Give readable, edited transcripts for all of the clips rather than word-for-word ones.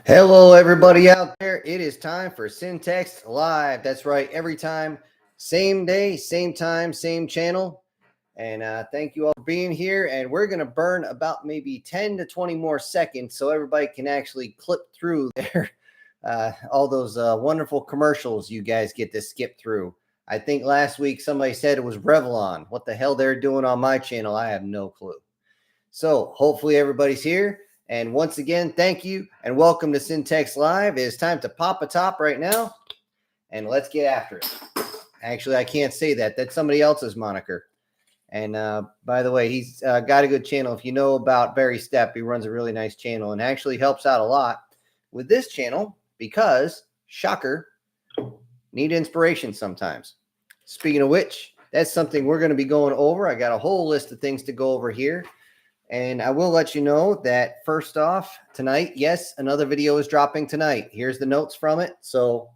Hello, everybody out there. It is time for Syntext Live. That's right. Every time, same day, same time, same channel. And thank you all for being here. And we're going to burn about maybe 10 to 20 more seconds so everybody can actually clip through their all those wonderful commercials you guys get to skip through. I think last week somebody said it was Revlon. What the hell they're doing on my channel, I have no clue. So hopefully everybody's here. And once again, thank you and welcome to Syntext Live. It is time to pop a top right now, and let's get after it. Actually, I can't say that. That's somebody else's moniker. And by the way, he's got a good channel. If you know about 04SEPT, he runs a really nice channel and actually helps out a lot with this channel because, shocker, need inspiration sometimes. Speaking of which, that's something we're going to be going over. I got a whole list of things to go over here. And I will let you know that first off tonight, yes, another video is dropping tonight. Here's the notes from it. So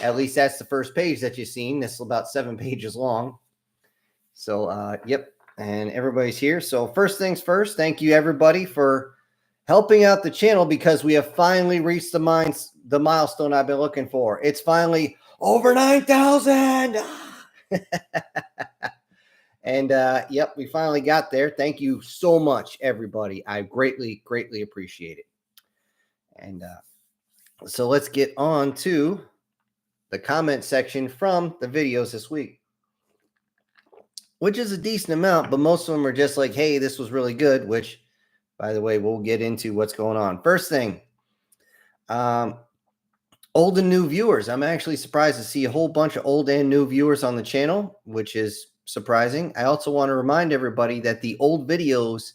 at least that's the first page that you've seen. This is about 7 pages long. So, yep. And everybody's here. So first things first, thank you everybody for helping out the channel because we have finally reached the milestone I've been looking for. It's finally over 9,000. And yep, we finally got there. Thank you so much, everybody. I greatly, greatly appreciate it. And so let's get on to the comment section from the videos this week, which is a decent amount, but most of them are just like, hey, this was really good, which, by the way, we'll get into what's going on. First thing, old and new viewers. I'm actually surprised to see a whole bunch of old and new viewers on the channel, which is surprising. I also want to remind everybody that the old videos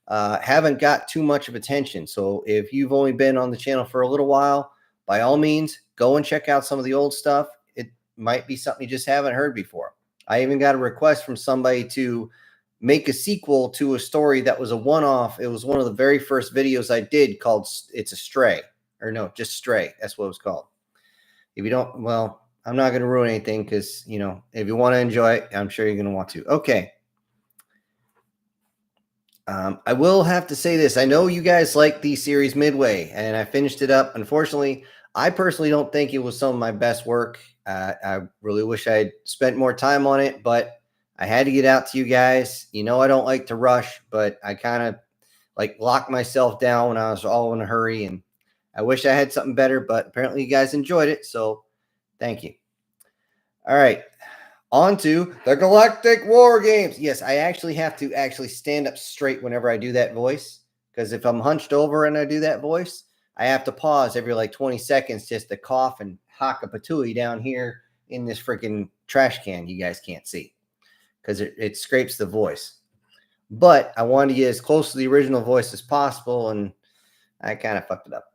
haven't got too much of attention. So if you've only been on the channel for a little while, by all means, go and check out some of the old stuff. It might be something you just haven't heard before. I even got a request from somebody to make a sequel to a story that was a one-off. It was one of the very first videos I did called It's a Stray. Or no, just Stray. That's what it was called. If you don't, well, I'm not going to ruin anything because, you know, if you want to enjoy it, I'm sure you're going to want to. Okay. I will have to say this. I know you guys like the series Midway, and I finished it up. Unfortunately, I personally don't think it was some of my best work. I really wish I had spent more time on it, but I had to get out to you guys. You know, I don't like to rush, but I kind of like locked myself down when I was all in a hurry, and I wish I had something better, but apparently you guys enjoyed it, so thank you. All right, on to the Galactic War Games. Yes, I actually have to stand up straight whenever I do that voice, because if I'm hunched over and I do that voice, I have to pause every like 20 seconds just to cough and hock a patooey down here in this freaking trash can you guys can't see, because it scrapes the voice. But I wanted to get as close to the original voice as possible, and I kind of fucked it up.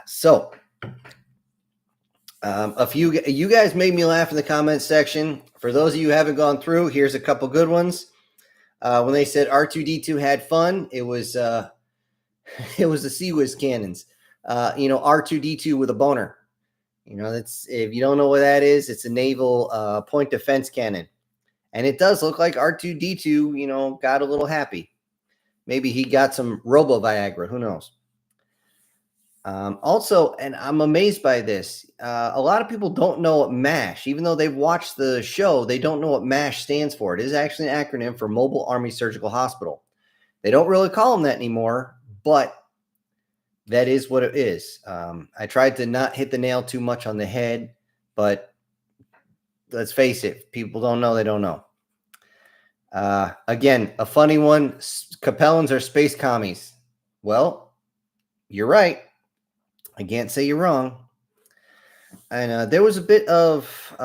So a few you guys made me laugh in the comments section. For those of you who haven't gone through, here's a couple good ones. When they said R2D2 had fun, it was the CWIS cannons. You know, R2D2 with a boner. You know, that's, if you don't know what that is, it's a naval point defense cannon, and it does look like R2D2. You know, got a little happy. Maybe he got some Robo Viagra. Who knows? Also, and I'm amazed by this, a lot of people don't know what MASH, even though they've watched the show, they don't know what MASH stands for. It is actually an acronym for Mobile Army Surgical Hospital. They don't really call them that anymore, but that is what it is. I tried to not hit the nail too much on the head, but let's face it, people don't know, they don't know. Again, a funny one, Capellans are space commies. Well, you're right. I can't say you're wrong. And there was a bit of,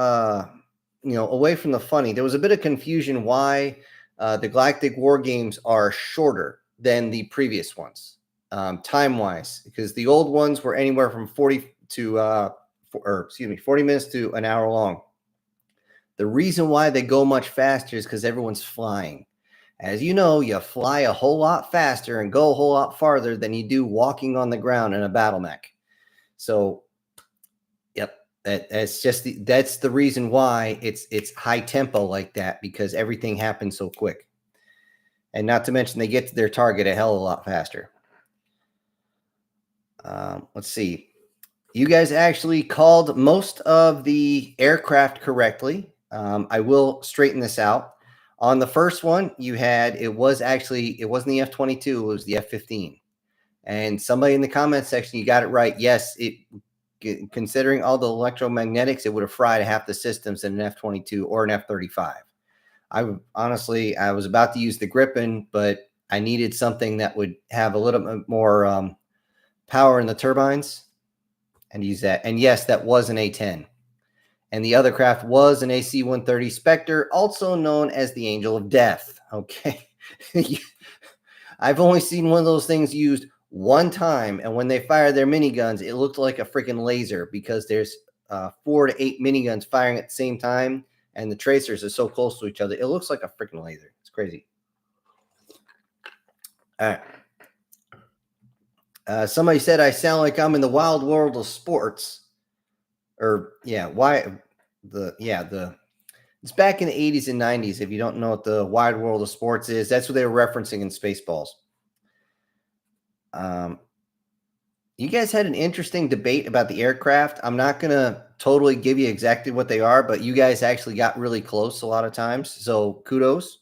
you know, away from the funny, there was a bit of confusion why the Galactic War Games are shorter than the previous ones, time-wise, because the old ones were anywhere from 40 minutes to an hour long. The reason why they go much faster is because everyone's flying. As you know, you fly a whole lot faster and go a whole lot farther than you do walking on the ground in a battle mech. So, yep, that's the reason why it's high tempo like that, because everything happens so quick. And not to mention they get to their target a hell of a lot faster. Let's see. You guys actually called most of the aircraft correctly. I will straighten this out. On the first one, it wasn't the F-22, it was the F-15. And somebody in the comment section, you got it right. Yes, considering all the electromagnetics, it would have fried half the systems in an F-22 or an F-35. I was about to use the Gripen, but I needed something that would have a little bit more power in the turbines and use that. And yes, that was an A-10. And the other craft was an AC-130 Spectre, also known as the Angel of Death. Okay. I've only seen one of those things used one time, and when they fire their miniguns, it looked like a freaking laser because there's 4 to 8 miniguns firing at the same time, and the tracers are so close to each other. It looks like a freaking laser. It's crazy. All right. Somebody said I sound like I'm in the wild world of sports. Or yeah, it's back in the 80s and 90s. If you don't know what the wide world of sports is, that's what they were referencing in Spaceballs. You guys had an interesting debate about the aircraft. I'm not going to totally give you exactly what they are, but you guys actually got really close a lot of times. So kudos.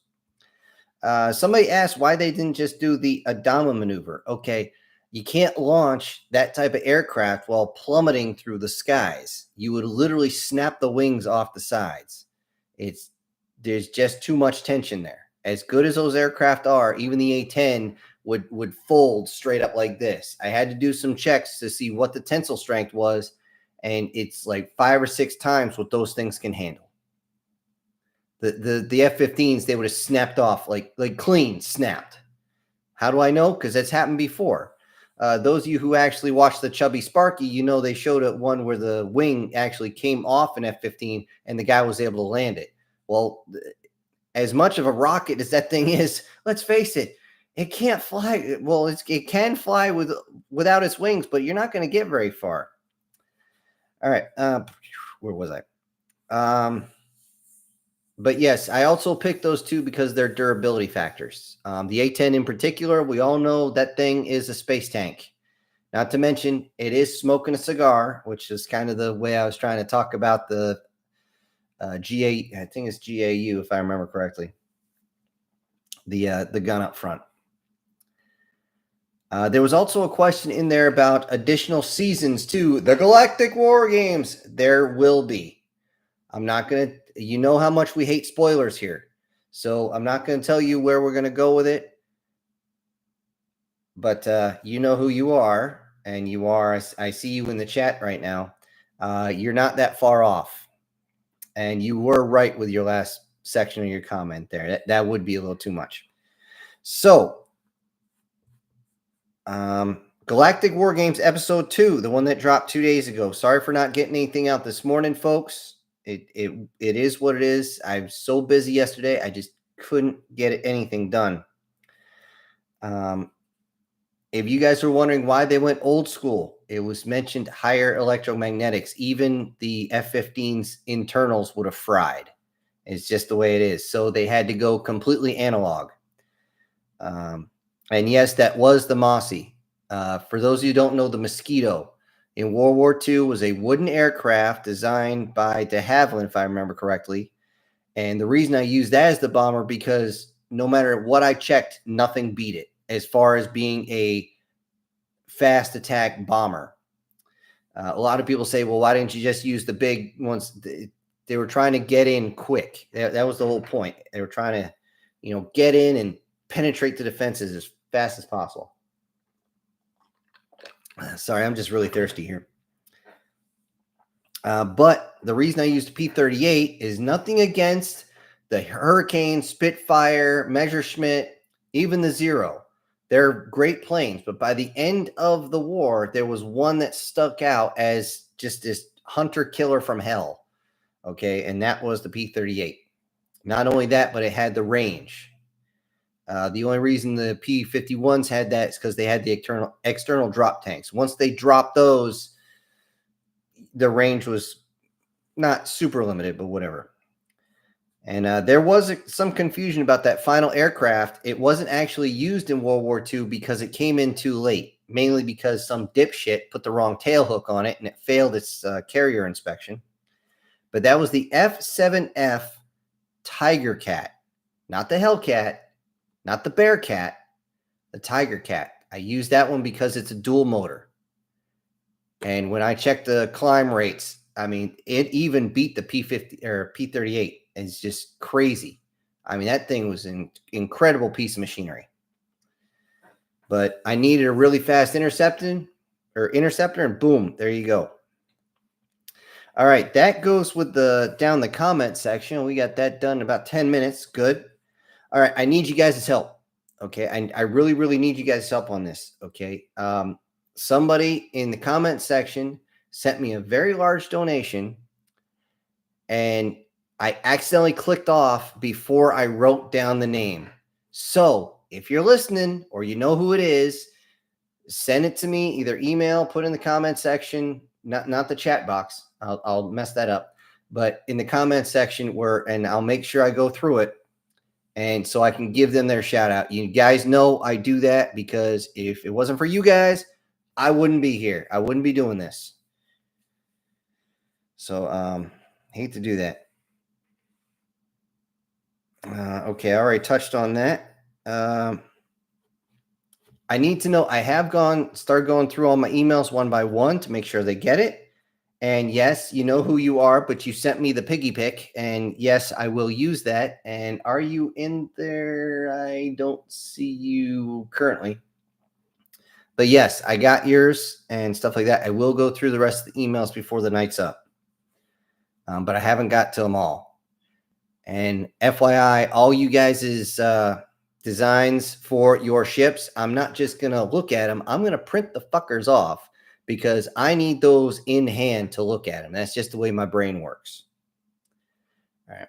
Somebody asked why they didn't just do the Adama maneuver. Okay, you can't launch that type of aircraft while plummeting through the skies. You would literally snap the wings off the sides. There's just too much tension there. As good as those aircraft are, even the A-10 would fold straight up like this. I had to do some checks to see what the tensile strength was, and it's like 5 or 6 times what those things can handle. The F-15s, they would have snapped off like clean snapped. How do I know? Because that's happened before. Those of you who actually watched the Chubby Sparky, you know they showed it one where the wing actually came off an F-15 and the guy was able to land it. Well, as much of a rocket as that thing is, let's face it, it can't fly. Well, it can fly without its wings, but you're not going to get very far. All right. Where was I? But yes, I also picked those two because they're durability factors. The A-10 in particular, we all know that thing is a space tank. Not to mention, it is smoking a cigar, which is kind of the way I was trying to talk about the GA. I think it's GAU, if I remember correctly. The gun up front. There was also a question in there about additional seasons to the Galactic War Games. There will be. I'm not going to. You know how much we hate spoilers here. So I'm not going to tell you where we're going to go with it. But you know who you are. And you are, I see you in the chat right now. You're not that far off. And you were right with your last section of your comment there. That would be a little too much. So, Galactic War Games Episode 2, the one that dropped 2 days ago. Sorry for not getting anything out this morning, folks. It is what it is. I was so busy yesterday, I just couldn't get anything done. If you guys were wondering why they went old school, it was mentioned higher electromagnetics. Even the F-15's internals would have fried. It's just the way it is. So they had to go completely analog. And yes, that was the Mossy. For those of you who don't know, the Mosquito in World War II was a wooden aircraft designed by de Havilland, if I remember correctly. And the reason I use that as the bomber, because no matter what I checked, nothing beat it as far as being a fast attack bomber. A lot of people say, well, why didn't you just use the big ones? They were trying to get in quick. That was the whole point. They were trying to, get in and penetrate the defenses as fast as possible. Sorry, I'm just really thirsty here. But the reason I used P-38 is nothing against the Hurricane, Spitfire, Messerschmitt, even the Zero. They're great planes, but by the end of the war, there was one that stuck out as just this hunter killer from hell. Okay, and that was the P-38. Not only that, but it had the range. The only reason the P-51s had that is because they had the external drop tanks. Once they dropped those, the range was not super limited, but whatever. And there was some confusion about that final aircraft. It wasn't actually used in World War II because it came in too late. mainly because some dipshit put the wrong tail hook on it and it failed its carrier inspection. But that was the F7F Tiger Cat, not the Hellcat, not the Bearcat, the Tiger Cat. I use that one because it's a dual motor. And when I checked the climb rates, I mean, it even beat the P50 or P38. It's just crazy. I mean, that thing was an incredible piece of machinery. But I needed a really fast interceptor, and boom, there you go. All right, that goes with the down the comment section. We got that done in about 10 minutes. Good. All right, I need you guys' help. Okay, I really, really need you guys' help on this. Okay, somebody in the comment section sent me a very large donation, and I accidentally clicked off before I wrote down the name. So if you're listening or you know who it is, send it to me, either email, put in the comment section, not the chat box. I'll mess that up, but in the comment section and I'll make sure I go through it. And so I can give them their shout out. You guys know I do that because if it wasn't for you guys, I wouldn't be here. I wouldn't be doing this. So hate to do that. Okay, I already touched on that. I need to know, I have started going through all my emails one by one to make sure they get it. And yes, you know who you are, but you sent me the piggy pic. And yes, I will use that. And are you in there? I don't see you currently. But yes, I got yours and stuff like that. I will go through the rest of the emails before the night's up. But I haven't got to them all. And FYI, all you guys' designs for your ships, I'm not just going to look at them. I'm going to print the fuckers off because I need those in hand to look at them. That's just the way my brain works. All right.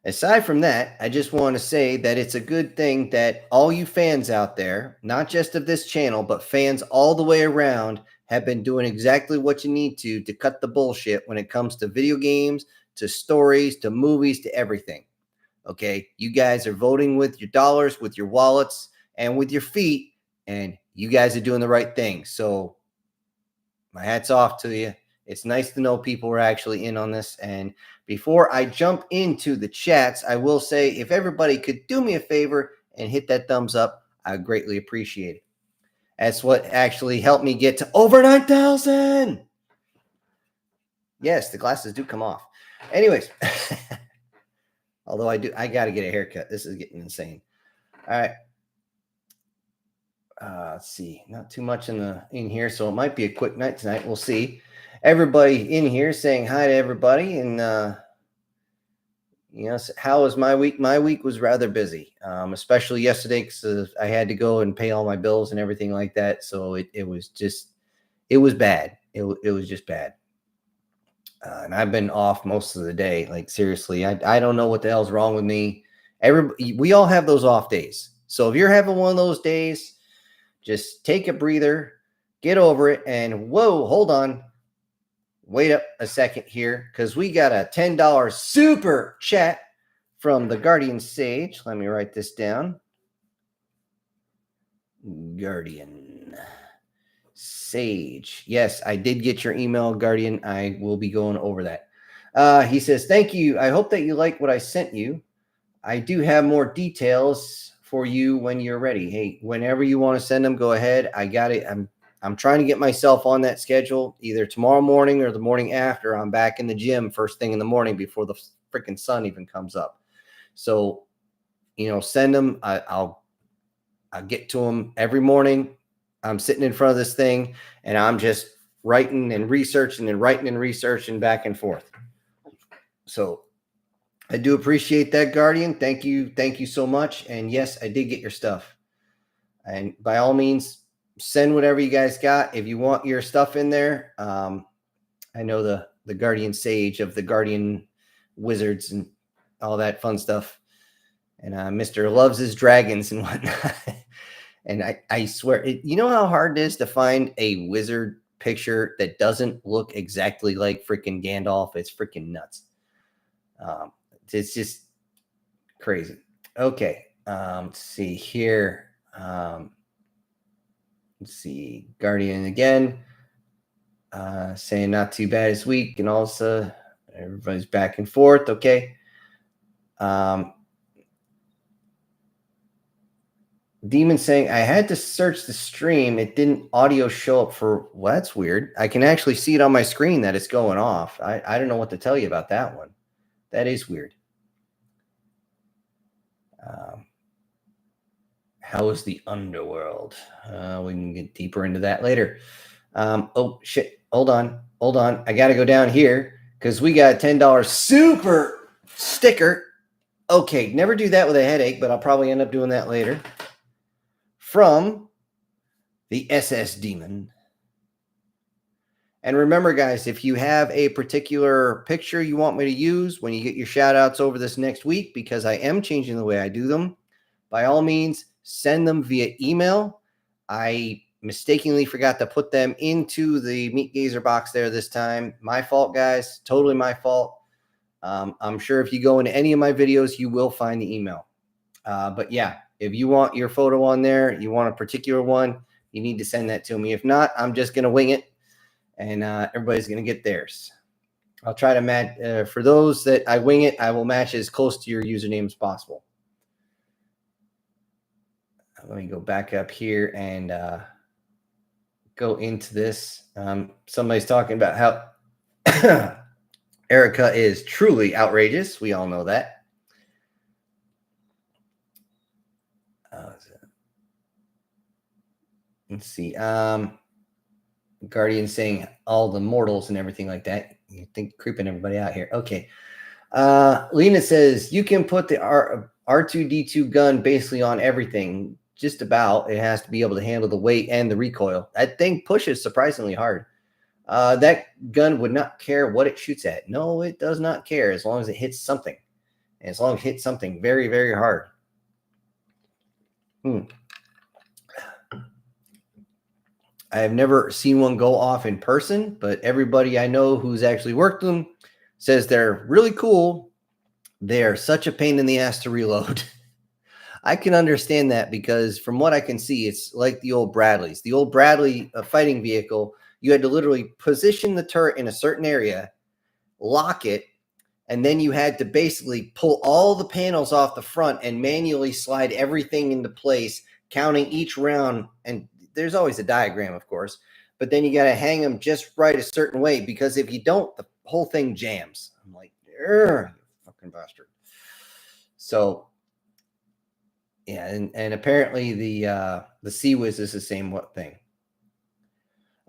Aside from that, I just want to say that it's a good thing that all you fans out there, not just of this channel, but fans all the way around, have been doing exactly what you need to cut the bullshit when it comes to video games, to stories, to movies, to everything. Okay, you guys are voting with your dollars, with your wallets, and with your feet, and you guys are doing the right thing. So my hat's off to you. It's nice to know people are actually in on this. And before I jump into the chats, I will say if everybody could do me a favor and hit that thumbs up, I greatly appreciate it. That's what actually helped me get to over 9,000. Yes, the glasses do come off. Anyways. Although I got to get a haircut. This is getting insane. All right. Let's see. Not too much in here, so it might be a quick night tonight. We'll see. Everybody in here saying hi to everybody, and how was my week? My week was rather busy, especially yesterday because I had to go and pay all my bills and everything like that. So it was bad. It was just bad. And I've been off most of the day. Like, seriously, I don't know what the hell's wrong with me. We all have those off days. So if you're having one of those days, just take a breather, get over it, and whoa, hold on. Wait up a second here, because we got a $10 super chat from the Guardian Sage. Let me write this down. Guardian Sage. Yes, I did get your email, Guardian. I will be going over that. He says, thank you. I hope that you like what I sent you. I do have more details for you when you're ready. Hey, whenever you want to send them, go ahead. I got it. I'm trying to get myself on that schedule either tomorrow morning or the morning after. I'm back in the gym first thing in the morning before the freaking sun even comes up. So, send them. I'll get to them every morning. I'm sitting in front of this thing and I'm just writing and researching back and forth. So I do appreciate that, Guardian. Thank you. Thank you so much. And yes, I did get your stuff. And by all means, send whatever you guys got. If you want your stuff in there, I know the Guardian Sage of the Guardian Wizards and all that fun stuff. And Mr. loves his dragons and whatnot. And I swear, you know how hard it is to find a wizard picture that doesn't look exactly like freaking Gandalf? It's freaking nuts. It's just crazy. Okay. Let's see here. Let's see. Guardian again. Saying not too bad this week. And also everybody's back and forth. Okay. Demon saying, I had to search the stream. It didn't audio show up for, well, that's weird. I can actually see it on my screen that it's going off. I don't know what to tell you about that one. That is weird. How is the underworld? We can get deeper into that later. Oh, shit. Hold on. I got to go down here because we got a $10 super sticker. Okay, never do that with a headache, but I'll probably end up doing that later. From the SS Demon. And remember, guys, if you have a particular picture you want me to use when you get your shout outs over this next week, because I am changing the way I do them, by all means, send them via email. I mistakenly forgot to put them into the Meat Gazer box there this time. My fault, guys. Totally my fault. I'm sure if you go into any of my videos, you will find the email. But yeah, if you want your photo on there, you want a particular one, you need to send that to me. If not, I'm just going to wing it, and everybody's going to get theirs. I'll try to match. For those that I wing it, I will match as close to your username as possible. Let me go back up here and go into this. Somebody's talking about how Erica is truly outrageous. We all know that. Let's see. Guardian saying all the mortals and everything like that. You think creeping everybody out here. Okay. Lena says you can put the R2D2 gun basically on everything. Just about. It has to be able to handle the weight and the recoil. That thing pushes surprisingly hard. That gun would not care what it shoots at. No, it does not care as long as it hits something. And as long as it hits something very, very hard. I have never seen one go off in person, but everybody I know who's actually worked them says they're really cool. They are such a pain in the ass to reload. I can understand that because from what I can see, it's like the old Bradleys. The old Bradley fighting vehicle, you had to literally position the turret in a certain area, lock it, and then you had to basically pull all the panels off the front and manually slide everything into place, counting each round. And there's always a diagram, of course, but then you got to hang them just right a certain way, because if you don't, the whole thing jams. I'm like, you fucking bastard. So yeah, and apparently the Sea-Wiz is the same thing.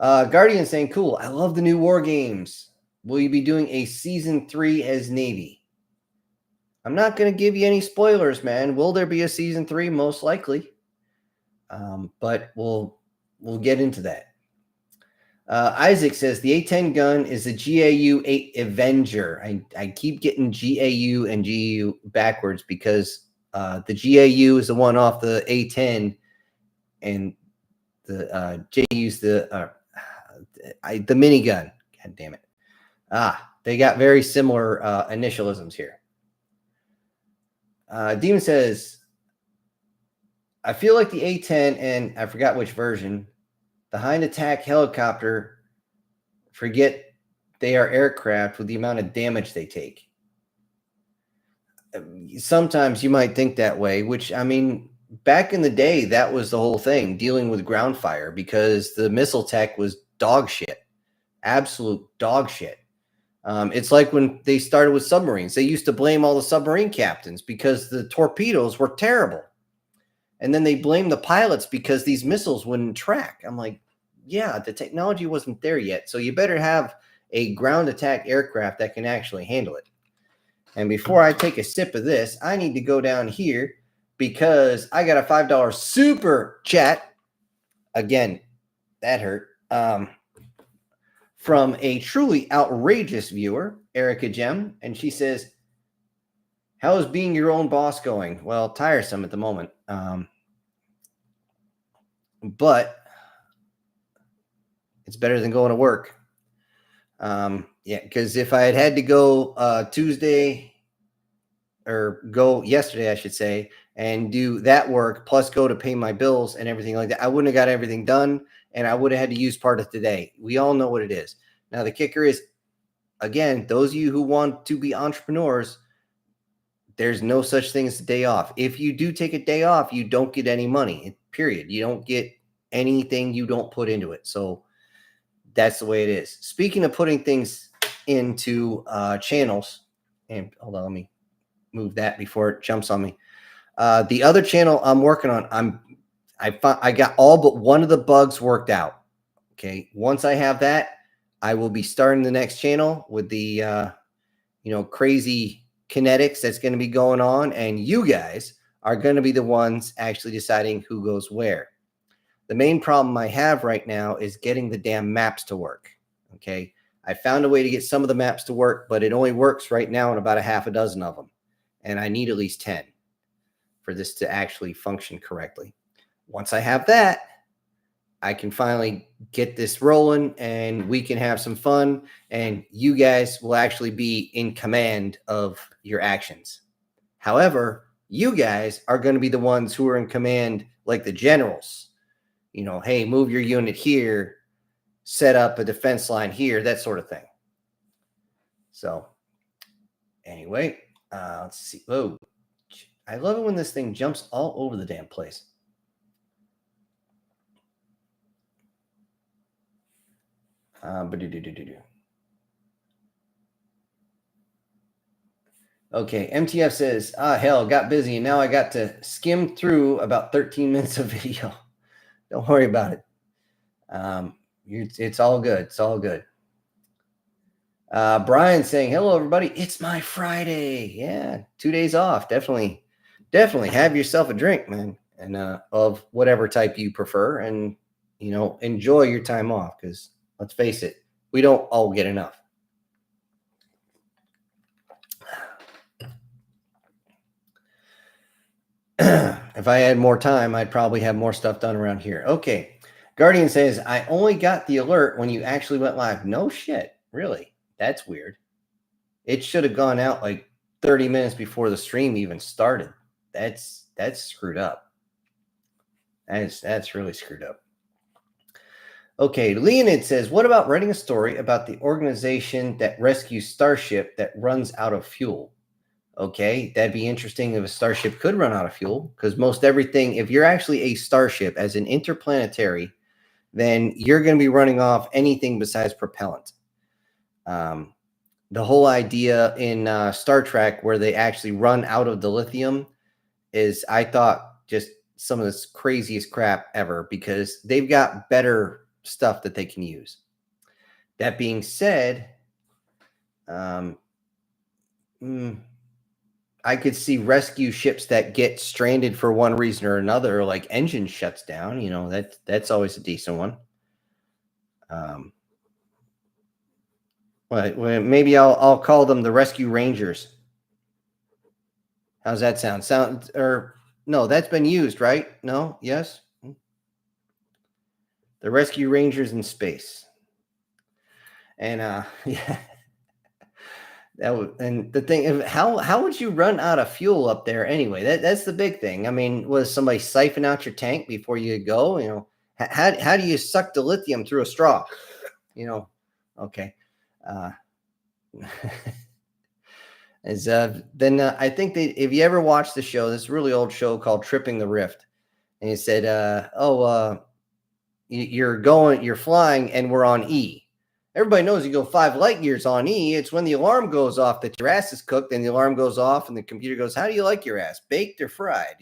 Guardian saying, cool, I love the new war games. Will you be doing a season 3 as Navy? I'm not going to give you any spoilers, man. Will there be a season 3? Most likely. But we'll get into that. Isaac says the A10 gun is a GAU 8 Avenger. I keep getting GAU and GU backwards because the GAU is the one off the A10, and the JU's the minigun. God damn it! They got very similar initialisms here. Demon says, I feel like the A10 and I forgot which version, the hind attack helicopter, forget they are aircraft with the amount of damage they take. Sometimes you might think that way, which, I mean, back in the day, that was the whole thing, dealing with ground fire, because the missile tech was dog shit, absolute dog shit. It's like when they started with submarines. They used to blame all the submarine captains because the torpedoes were terrible. And then they blame the pilots because these missiles wouldn't track. I'm like, yeah, the technology wasn't there yet. So you better have a ground attack aircraft that can actually handle it. And before I take a sip of this, I need to go down here because I got a $5 super chat. Again, that hurt. From a truly outrageous viewer, Erica Gem. And she says, how is being your own boss going? Well, tiresome at the moment. But it's better than going to work. Yeah, because if I had to go Tuesday, or go yesterday, I should say, and do that work plus go to pay my bills and everything like that. I wouldn't have got everything done, and I would have had to use part of today. We all know what it is. Now, the kicker is, again, those of you who want to be entrepreneurs, there's no such thing as a day off. If you do take a day off, you don't get any money, period. You don't get anything you don't put into it. So that's the way it is. Speaking of putting things into channels, and hold on, let me move that before it jumps on me. The other channel I'm working on, I got all but one of the bugs worked out. Okay, once I have that, I will be starting the next channel with the crazy kinetics that's going to be going on, and you guys are going to be the ones actually deciding who goes where. The main problem I have right now is getting the damn maps to work. Okay, I found a way to get some of the maps to work, but it only works right now in about a half a dozen of them, and I need at least 10 for this to actually function correctly. Once I have that, I can finally get this rolling, and we can have some fun, and you guys will actually be in command of your actions. However, you guys are going to be the ones who are in command, like the generals. Hey, move your unit here, set up a defense line here, that sort of thing. So anyway, let's see. Oh, I love it when this thing jumps all over the damn place. Okay, MTF says, hell, got busy, and now I got to skim through about 13 minutes of video. Don't worry about it. It's all good. It's all good. Brian saying, hello, everybody. It's my Friday. Yeah, 2 days off. Definitely have yourself a drink, man, and of whatever type you prefer, and enjoy your time off, because let's face it, we don't all get enough. If I had more time, I'd probably have more stuff done around here. Okay. Guardian says, I only got the alert when you actually went live. No shit. Really? That's weird. It should have gone out like 30 minutes before the stream even started. That's screwed up. That's really screwed up. Okay. Leonid says, what about writing a story about the organization that rescues Starship that runs out of fuel? Okay, that'd be interesting if a starship could run out of fuel, because most everything, if you're actually a starship as an interplanetary, then you're going to be running off anything besides propellant. The whole idea in Star Trek where they actually run out of the lithium is, I thought, just some of the craziest crap ever, because they've got better stuff that they can use. That being said, I could see rescue ships that get stranded for one reason or another, like engine shuts down. That's always a decent one. Well, maybe I'll call them the Rescue Rangers. How's that sound? No, that's been used, right? No? Yes? The Rescue Rangers in space. And yeah. And the thing, how would you run out of fuel up there anyway? That's the big thing. I mean, was somebody siphon out your tank before you go? How do you suck the lithium through a straw? Okay. Then I think if you ever watched the show, this really old show called Tripping the Rift, and he said, you're flying and we're on E. Everybody knows you go 5 light years on E. It's when the alarm goes off that your ass is cooked, and the alarm goes off, and the computer goes, how do you like your ass? Baked or fried?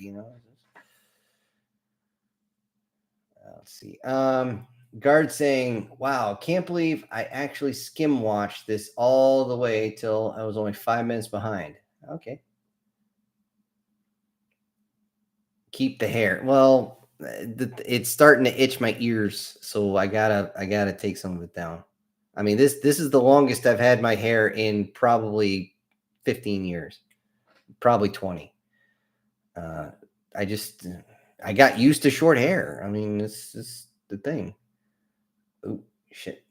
Let's see. Guard saying, wow, can't believe I actually skim watched this all the way till I was only 5 minutes behind. Okay. Keep the hair. Well, it's starting to itch my ears, so I gotta take some of it down. I mean, this is the longest I've had my hair in probably 15 years, probably 20. I got used to short hair. I mean, this is the thing. Oh, shit.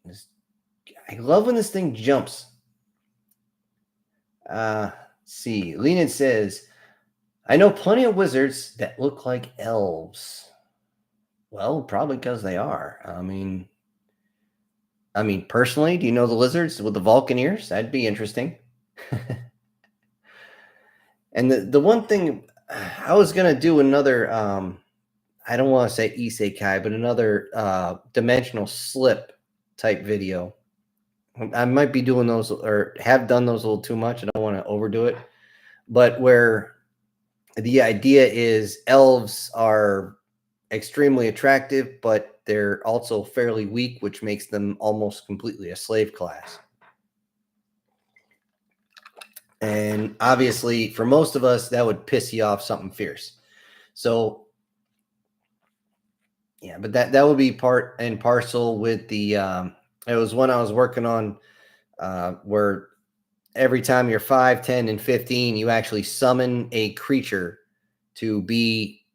I love when this thing jumps. See, Lenin says, I know plenty of wizards that look like elves. Well, probably because they are. I mean, personally, do you know the lizards with the Vulcan ears? That'd be interesting. And the one thing I was gonna do another I don't want to say isekai, but another dimensional slip type video. I might be doing those or have done those a little too much. I don't want to overdo it, but where the idea is elves are extremely attractive, but they're also fairly weak, which makes them almost completely a slave class. And obviously, for most of us, that would piss you off something fierce. So, yeah, but that would be part and parcel with the. It was one I was working on where every time you're 5, 10, and 15, you actually summon a creature to be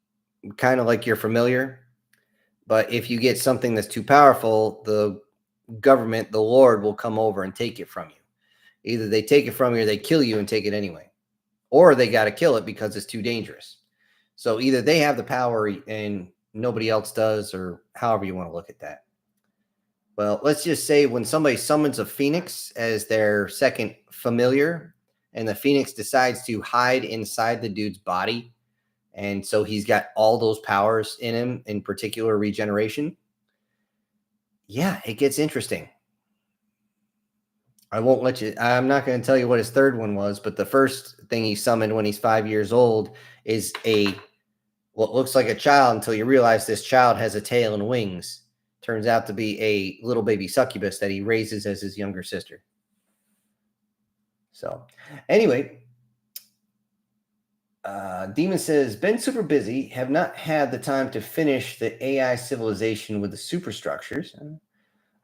kind of like your familiar. But if you get something that's too powerful, the government, the Lord, will come over and take it from you. Either they take it from you or they kill you and take it anyway. Or they got to kill it because it's too dangerous. So either they have the power and nobody else does, or however you want to look at that. Well, let's just say when somebody summons a phoenix as their second familiar, and the phoenix decides to hide inside the dude's body, and so he's got all those powers in him, in particular regeneration. Yeah, it gets interesting. I'm not going to tell you what his third one was, but the first thing he summoned when he's 5 years old is what looks like a child until you realize this child has a tail and wings. Turns out to be a little baby succubus that he raises as his younger sister. So, anyway, Demon says, been super busy, have not had the time to finish the AI civilization with the superstructures.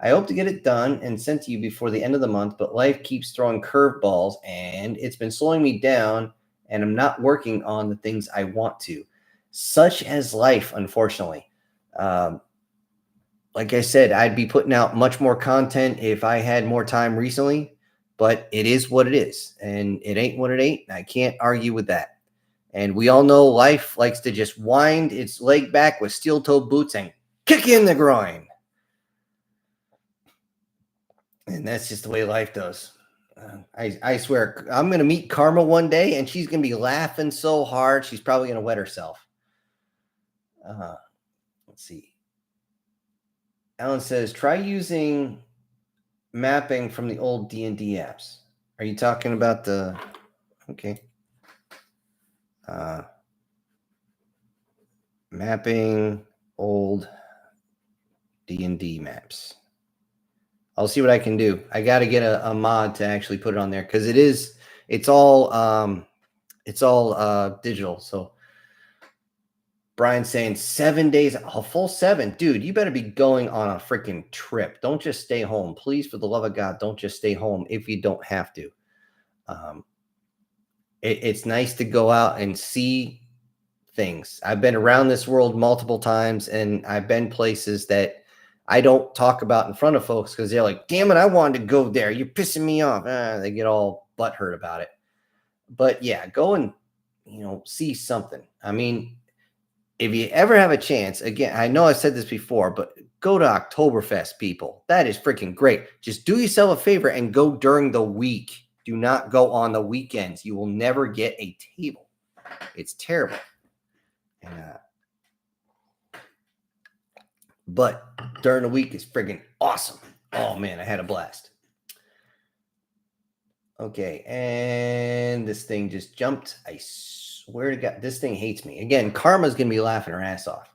I hope to get it done and sent to you before the end of the month, but life keeps throwing curveballs and it's been slowing me down, and I'm not working on the things I want to, such as life, unfortunately. Like I said, I'd be putting out much more content if I had more time recently, but it is what it is, and it ain't what it ain't. I can't argue with that. And we all know life likes to just wind its leg back with steel-toed boots and kick you in the groin. And that's just the way life does. I swear, I'm going to meet Karma one day, and she's going to be laughing so hard, she's probably going to wet herself. Let's see. Alan says, try using mapping from the old D&D apps. Are you talking about the... Okay. Mapping old D&D maps. I'll see what I can do. I got to get a mod to actually put it on there, because it's all digital. So Brian's saying 7 days, a full 7. Dude, you better be going on a freaking trip. Don't just stay home. Please, for the love of God, don't just stay home if you don't have to. It's nice to go out and see things. I've been around this world multiple times, and I've been places that I don't talk about in front of folks because they're like, damn it, I wanted to go there. You're pissing me off. They get all butthurt about it. But yeah, go and, see something. I mean, if you ever have a chance, again, I know I said this before, but go to Oktoberfest, people. That is freaking great. Just do yourself a favor and go during the week. Do not go on the weekends. You will never get a table. It's terrible. But during the week is freaking awesome. Oh, man, I had a blast. Okay, and this thing just jumped. I swear to God, this thing hates me. Again, Karma's going to be laughing her ass off.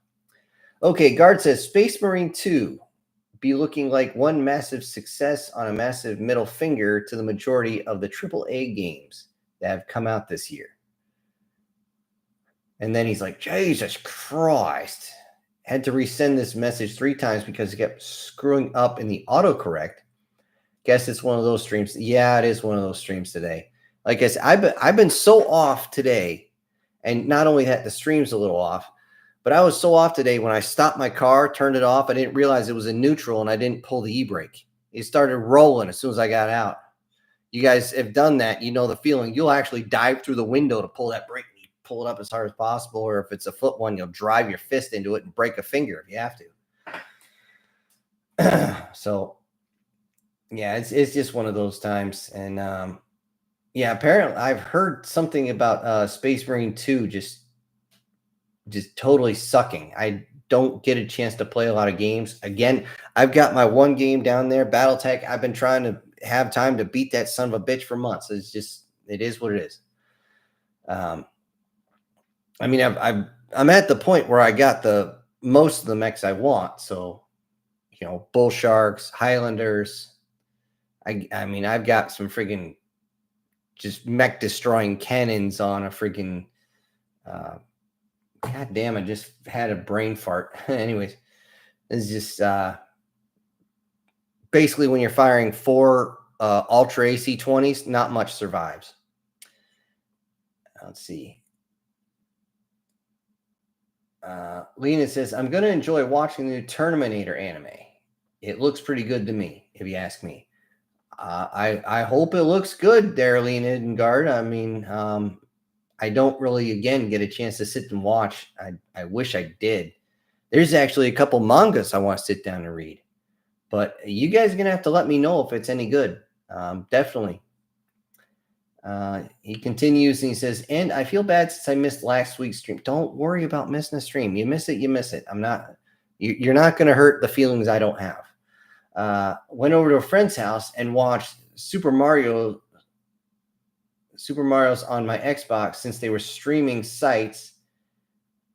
Okay, Guard says, Space Marine 2 be looking like one massive success on a massive middle finger to the majority of the AAA games that have come out this year. And then he's like, Jesus Christ. Had to resend this message 3 times because it kept screwing up in the autocorrect. Guess it's one of those streams. Yeah, it is one of those streams today. Like I said, I've been so off today, and not only that, the stream's a little off, but I was so off today when I stopped my car, turned it off. I didn't realize it was in neutral, and I didn't pull the e-brake. It started rolling as soon as I got out. You guys have done that. You know the feeling. You'll actually dive through the window to pull that brake, and you pull it up as hard as possible. Or if it's a foot one, you'll drive your fist into it and break a finger if you have to. So, yeah, it's just one of those times. And yeah, apparently I've heard something about Space Marine 2 just totally sucking. I don't get a chance to play a lot of games. Again, I've got my one game down there, Battletech. I've been trying to have time to beat that son of a bitch for months. It is what it is. I mean, I'm at the point where I got the most of the mechs I want. So, you know, Bull Sharks, Highlanders. I mean, I've got some friggin' just mech destroying cannons on a friggin' God damn, I just had a brain fart. Anyways, it's just basically when you're firing 4 Ultra AC-20s, not much survives. Let's see. Lena says, I'm going to enjoy watching the new Terminator anime. It looks pretty good to me, if you ask me. I hope it looks good there, Lena and Guard. I mean, I don't really, again, get a chance to sit and watch. I wish I did. There's actually a couple mangas I want to sit down and read. But you guys are going to have to let me know if it's any good. Definitely. He continues and he says, and I feel bad since I missed last week's stream. Don't worry about missing a stream. You miss it, you miss it. You're not going to hurt the feelings I don't have. Went over to a friend's house and watched Super Mario's on my Xbox since they were streaming sites.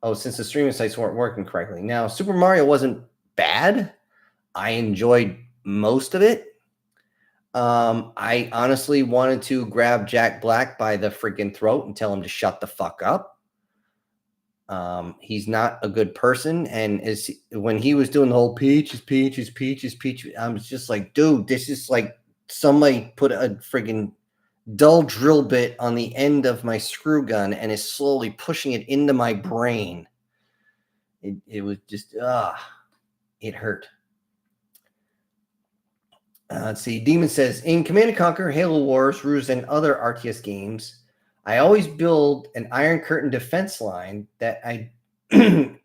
Oh, since the streaming sites weren't working correctly. Now, Super Mario wasn't bad. I enjoyed most of it. I honestly wanted to grab Jack Black by the freaking throat and tell him to shut the fuck up. He's not a good person. And when he was doing the whole peaches, I was just like, dude, this is like somebody put a friggin' dull drill bit on the end of my screw gun and is slowly pushing it into my brain. It was just, it hurt. Let's see. Demon says, in Command & Conquer, Halo Wars, Ruse, and other RTS games, I always build an Iron Curtain defense line that I then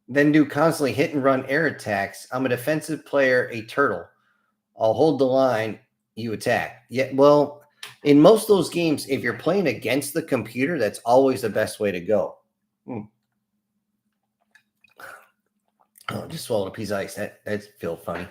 do constantly hit and run air attacks. I'm a defensive player, a turtle. I'll hold the line, you attack. Yeah, well, in most of those games, if you're playing against the computer, that's always the best way to go. Oh, just swallowed a piece of ice. That feels funny.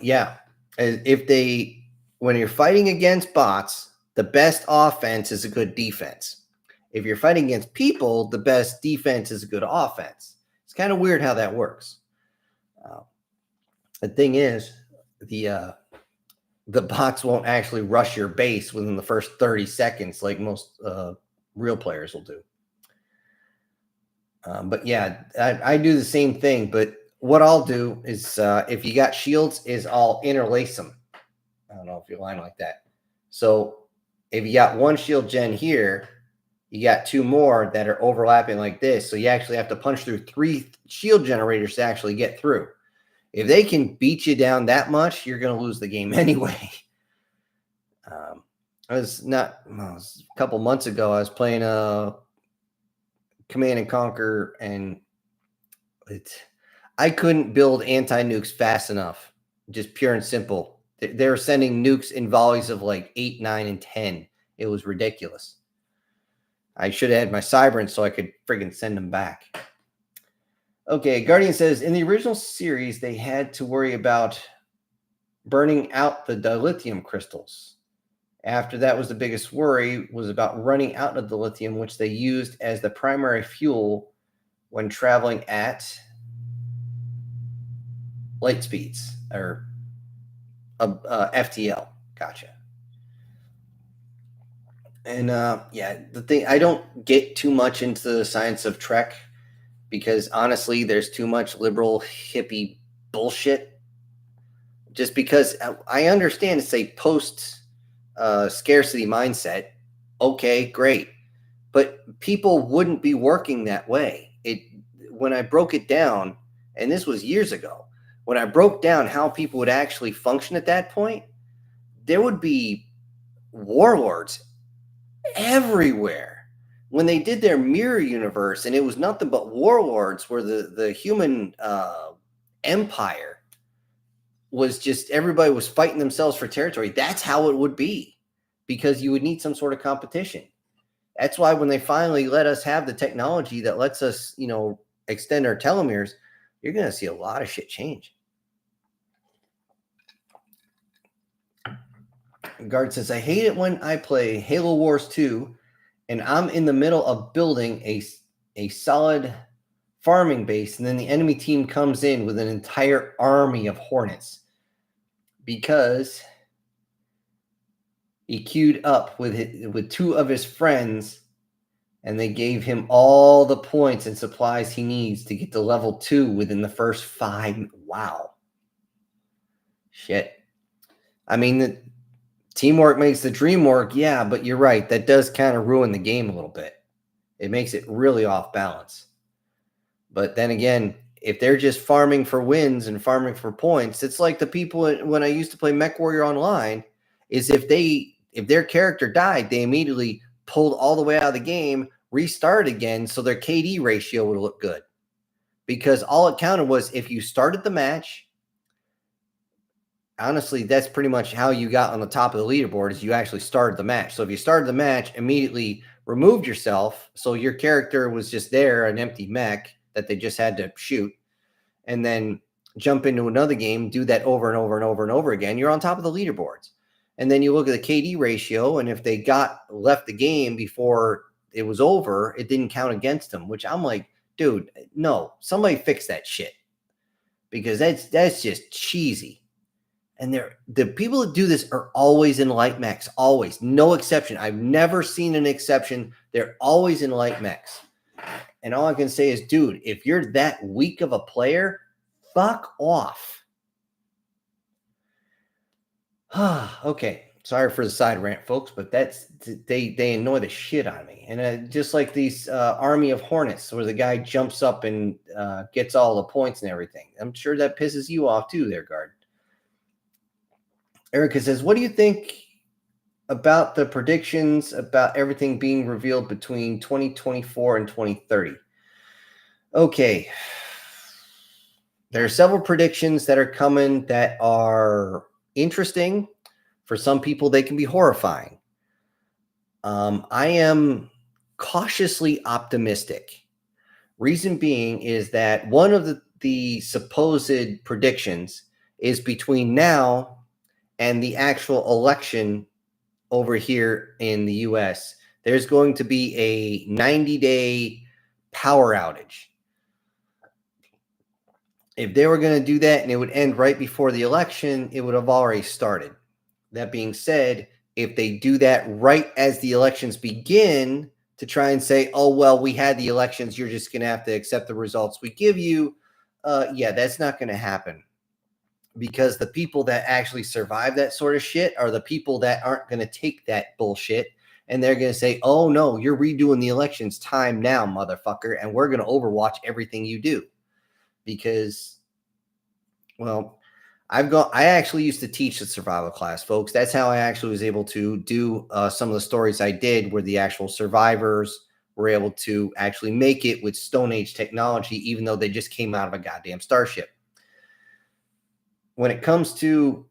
Yeah. When you're fighting against bots, the best offense is a good defense. If you're fighting against people, the best defense is a good offense. It's kind of weird how that works. The thing is, the bots won't actually rush your base within the first 30 seconds like most real players will do. But yeah, I do the same thing, but what I'll do is, if you got shields, is I'll interlace them. I don't know if you line like that. So if you got one shield gen here, you got 2 more that are overlapping like this. So you actually have to punch through 3 shield generators to actually get through. If they can beat you down that much, you're going to lose the game anyway. It was a couple months ago. I was playing Command & Conquer, and I couldn't build anti-nukes fast enough. Just pure and simple. They were sending nukes in volleys of like 8, 9, and 10. It was ridiculous. I should have had my Cybran so I could friggin' send them back. Okay, Guardian says, in the original series, they had to worry about burning out the dilithium crystals. After that was the biggest worry was about running out of the lithium, which they used as the primary fuel when traveling at light speeds, or FTL. Gotcha. And yeah, the thing, I don't get too much into the science of Trek because honestly, there's too much liberal hippie bullshit. Just because I understand it's a post scarcity mindset. Okay, great. But people wouldn't be working that way. When I broke it down, and this was years ago, when I broke down how people would actually function at that point, there would be warlords everywhere. when they did their mirror universe, and it was nothing but warlords, where the human empire was just everybody was fighting themselves for territory. That's how it would be, because you would need some sort of competition. That's why when they finally let us have the technology that lets us, extend our telomeres, you're going to see a lot of shit change. Guard says, I hate it when I play Halo Wars 2 and I'm in the middle of building a solid farming base, and then the enemy team comes in with an entire army of hornets because he queued up with two of his friends, and they gave him all the points and supplies he needs to get to level 2 within the first 5. Wow. Shit. I mean, the teamwork makes the dream work. Yeah, but you're right. That does kind of ruin the game a little bit. It makes it really off balance. But then again, if they're just farming for wins and farming for points, it's like the people when I used to play MechWarrior Online, is if their character died, they immediately pulled all the way out of the game, restarted again, so their KD ratio would look good. Because all it counted was if you started the match. Honestly, that's pretty much how you got on the top of the leaderboard, is you actually started the match. So if you started the match, immediately removed yourself, so your character was just there, an empty mech that they just had to shoot, and then jump into another game, do that over and over and over and over again, you're on top of the leaderboards. And then you look at the KD ratio, and if they left the game before it was over, it didn't count against them, which I'm like, dude, no, somebody fix that shit, because that's just cheesy. And the people that do this are always in light mechs, always, no exception. I've never seen an exception. They're always in light mechs. And all I can say is, dude, if you're that weak of a player, fuck off. Okay, sorry for the side rant, folks, but they annoy the shit out of me. And just like these army of hornets, where the guy jumps up and gets all the points and everything. I'm sure that pisses you off too, there, guard. Erica says, what do you think about the predictions about everything being revealed between 2024 and 2030? Okay. There are several predictions that are coming that are interesting. For some people, they can be horrifying. I am cautiously optimistic. Reason being is that one of the supposed predictions is between now and the actual election over here in the US, there's going to be a 90-day power outage. If they were going to do that and it would end right before the election, it would have already started. That being said, if they do that right as the elections begin to try and say, oh, well, we had the elections, you're just going to have to accept the results we give you, yeah, that's not going to happen. Because the people that actually survive that sort of shit are the people that aren't going to take that bullshit, and they're going to say, oh, no, you're redoing the elections time now, motherfucker, and we're going to overwatch everything you do. Because, well, I actually used to teach the survival class, folks. That's how I actually was able to do some of the stories I did, where the actual survivors were able to actually make it with Stone Age technology, even though they just came out of a goddamn starship. When it comes to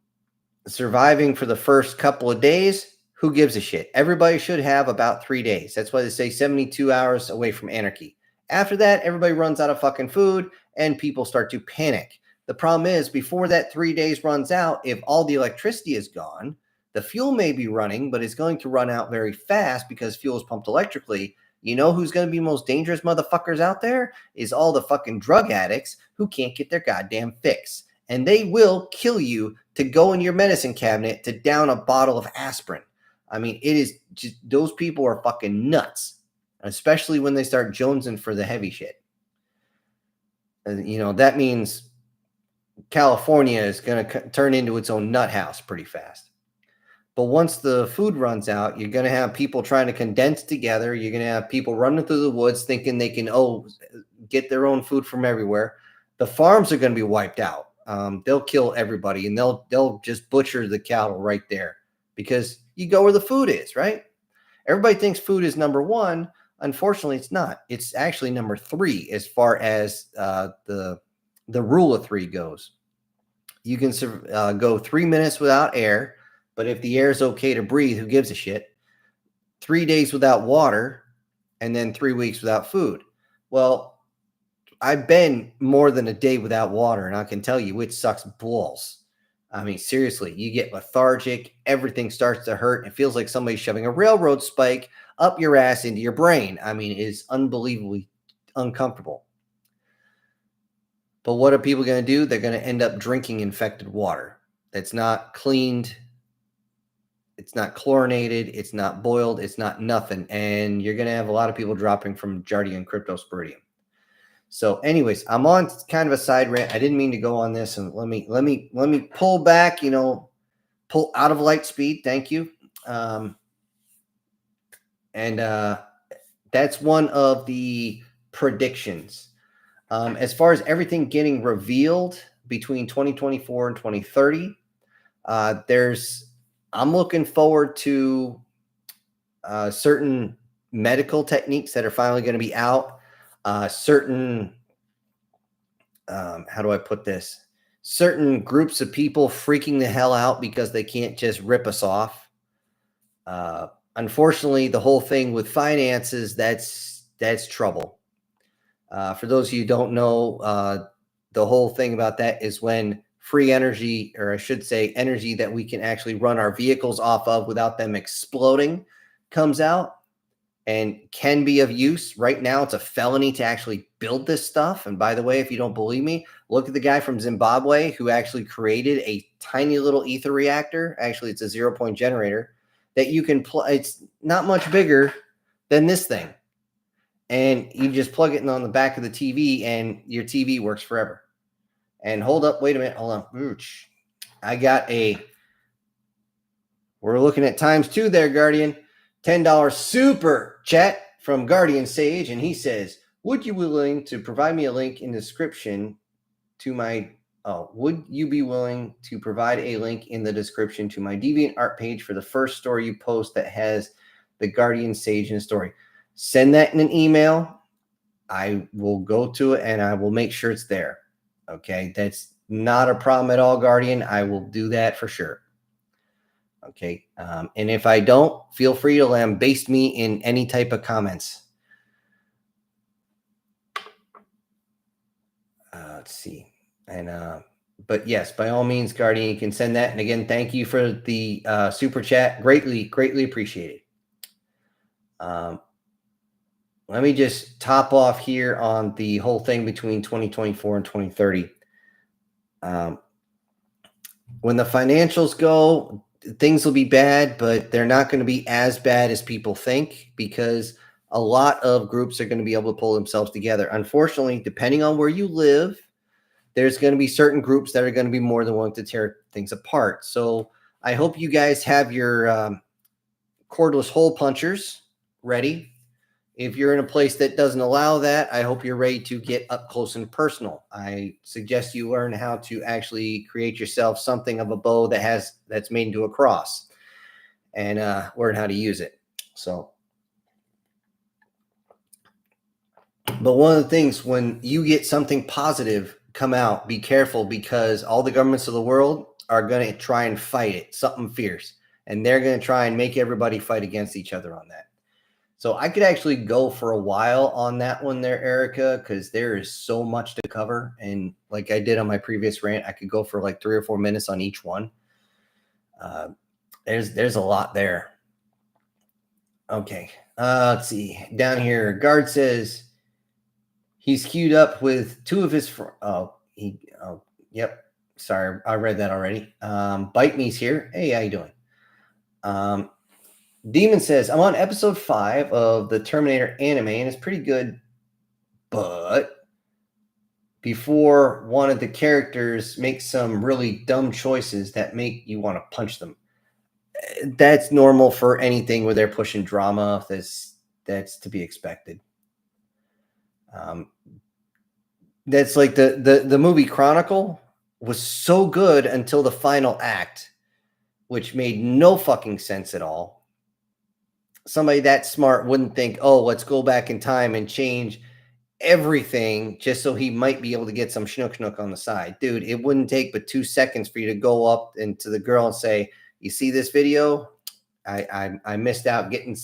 surviving for the first couple of days, who gives a shit? Everybody should have about 3 days. That's why they say 72 hours away from anarchy. After that, everybody runs out of fucking food and people start to panic. The problem is, before that 3 days runs out, if all the electricity is gone, the fuel may be running, but it's going to run out very fast because fuel is pumped electrically. You know who's going to be most dangerous motherfuckers out there? Is all the fucking drug addicts who can't get their goddamn fix. And they will kill you to go in your medicine cabinet to down a bottle of aspirin. I mean, it is just, those people are fucking nuts, especially when they start jonesing for the heavy shit. That means California is going to turn into its own nut house pretty fast. But once the food runs out, you're going to have people trying to condense together. You're going to have people running through the woods thinking they can, get their own food from everywhere. The farms are going to be wiped out. They'll kill everybody, and they'll just butcher the cattle right there, because you go where the food is, right? Everybody thinks food is number one, Unfortunately, it's not. It's actually number 3 as far as the rule of 3 goes. You can go 3 minutes without air, but if the air is okay to breathe, who gives a shit? 3 days without water, and then 3 weeks without food. Well, I've been more than a day without water, and I can tell you it sucks balls. I mean, seriously, you get lethargic. Everything starts to hurt. It feels like somebody's shoving a railroad spike up your ass into your brain. I mean, it is unbelievably uncomfortable. But what are people going to do? They're going to end up drinking infected water that's not cleaned. It's not chlorinated. It's not boiled. It's not nothing. And you're going to have a lot of people dropping from Giardia and Cryptosporidium. So anyways, I'm on kind of a side rant. I didn't mean to go on this, and let me pull back, pull out of light speed. Thank you. And that's one of the predictions. As far as everything getting revealed between 2024 and 2030, I'm looking forward to certain medical techniques that are finally going to be out. Certain, how do I put this? Certain groups of people freaking the hell out because they can't just rip us off. Unfortunately, the whole thing with finances, that's trouble. For those of you who don't know, the whole thing about that is when free energy, or I should say energy that we can actually run our vehicles off of without them exploding, comes out and can be of use. Right now, it's a felony to actually build this stuff. And by the way, if you don't believe me, look at the guy from Zimbabwe who actually created a tiny little ether reactor. Actually, it's a 0-point generator that you can it's not much bigger than this thing. And you just plug it in on the back of the TV and your TV works forever. And hold up, wait a minute, hold on. We're looking at ×2 there, Guardian. $10 super chat from Guardian Sage, and he says, would you be willing to provide me a link in the description to my would you be willing to provide a link in the description to my DeviantArt page for the first story you post that has the Guardian Sage in the story? Send that in an email. I will go to it and I will make sure it's there. Okay, that's not a problem at all, Guardian. I will do that for sure. Okay, and if I don't, feel free to lambaste me in any type of comments. Let's see. And but yes, by all means, Guardian, you can send that. And again, thank you for the super chat. Greatly appreciated. Let me just top off here on the whole thing between 2024 and 2030. When the financials go, things will be bad, but they're not going to be as bad as people think, because a lot of groups are going to be able to pull themselves together. Unfortunately, depending on where you live, there's going to be certain groups that are going to be more than willing to tear things apart. So I hope you guys have your cordless hole punchers ready. If you're in a place that doesn't allow that, I hope you're ready to get up close and personal. I suggest you learn how to actually create yourself something of a bow that's made into a cross, and learn how to use it. So, but one of the things, when you get something positive come out, be careful, because all the governments of the world are going to try and fight it, something fierce, and they're going to try and make everybody fight against each other on that. So I could actually go for a while on that one there, Erica, because there is so much to cover. And like I did on my previous rant, I could go for like 3 or 4 minutes on each one. There's a lot there. Okay. Let's see. Down here, Guard says he's queued up with 2 of his yep. Sorry, I read that already. Bite Me's here. Hey, how you doing? Demon says, I'm on episode 5 of the Terminator anime, and it's pretty good, but before one of the characters makes some really dumb choices that make you want to punch them. That's normal for anything where they're pushing drama. That's to be expected. That's like the movie Chronicle was so good until the final act, which made no fucking sense at all. somebody that smart wouldn't think, oh, let's go back in time and change everything just so he might be able to get some schnook on the side. Dude, it wouldn't take but 2 seconds for you to go up and to the girl and say, you see this video? I missed out getting,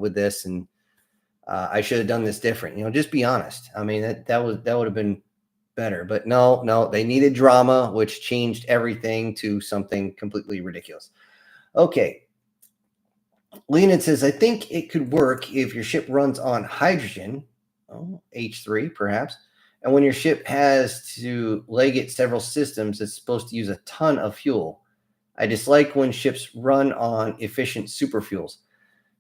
with this, and I should have done this different. Just be honest. I mean, that would have been better. But no, they needed drama, which changed everything to something completely ridiculous. Okay. Leonid says, I think it could work if your ship runs on hydrogen, H3 perhaps, and when your ship has to leg it several systems, it's supposed to use a ton of fuel. I dislike when ships run on efficient superfuels.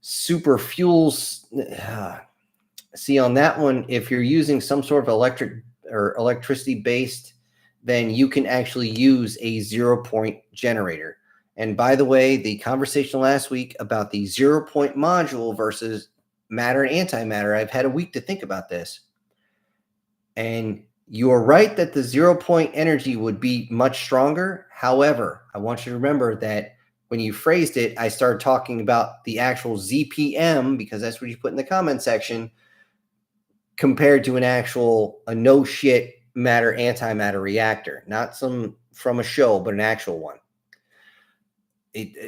Superfuels, see on that one, if you're using some sort of electric or electricity based, then you can actually use a 0-point generator. And by the way, the conversation last week about the 0-point module versus matter and antimatter, I've had a week to think about this. And you are right that the 0-point energy would be much stronger. However, I want you to remember that when you phrased it, I started talking about the actual ZPM, because that's what you put in the comment section, compared to a no shit matter antimatter reactor, not some from a show, but an actual one.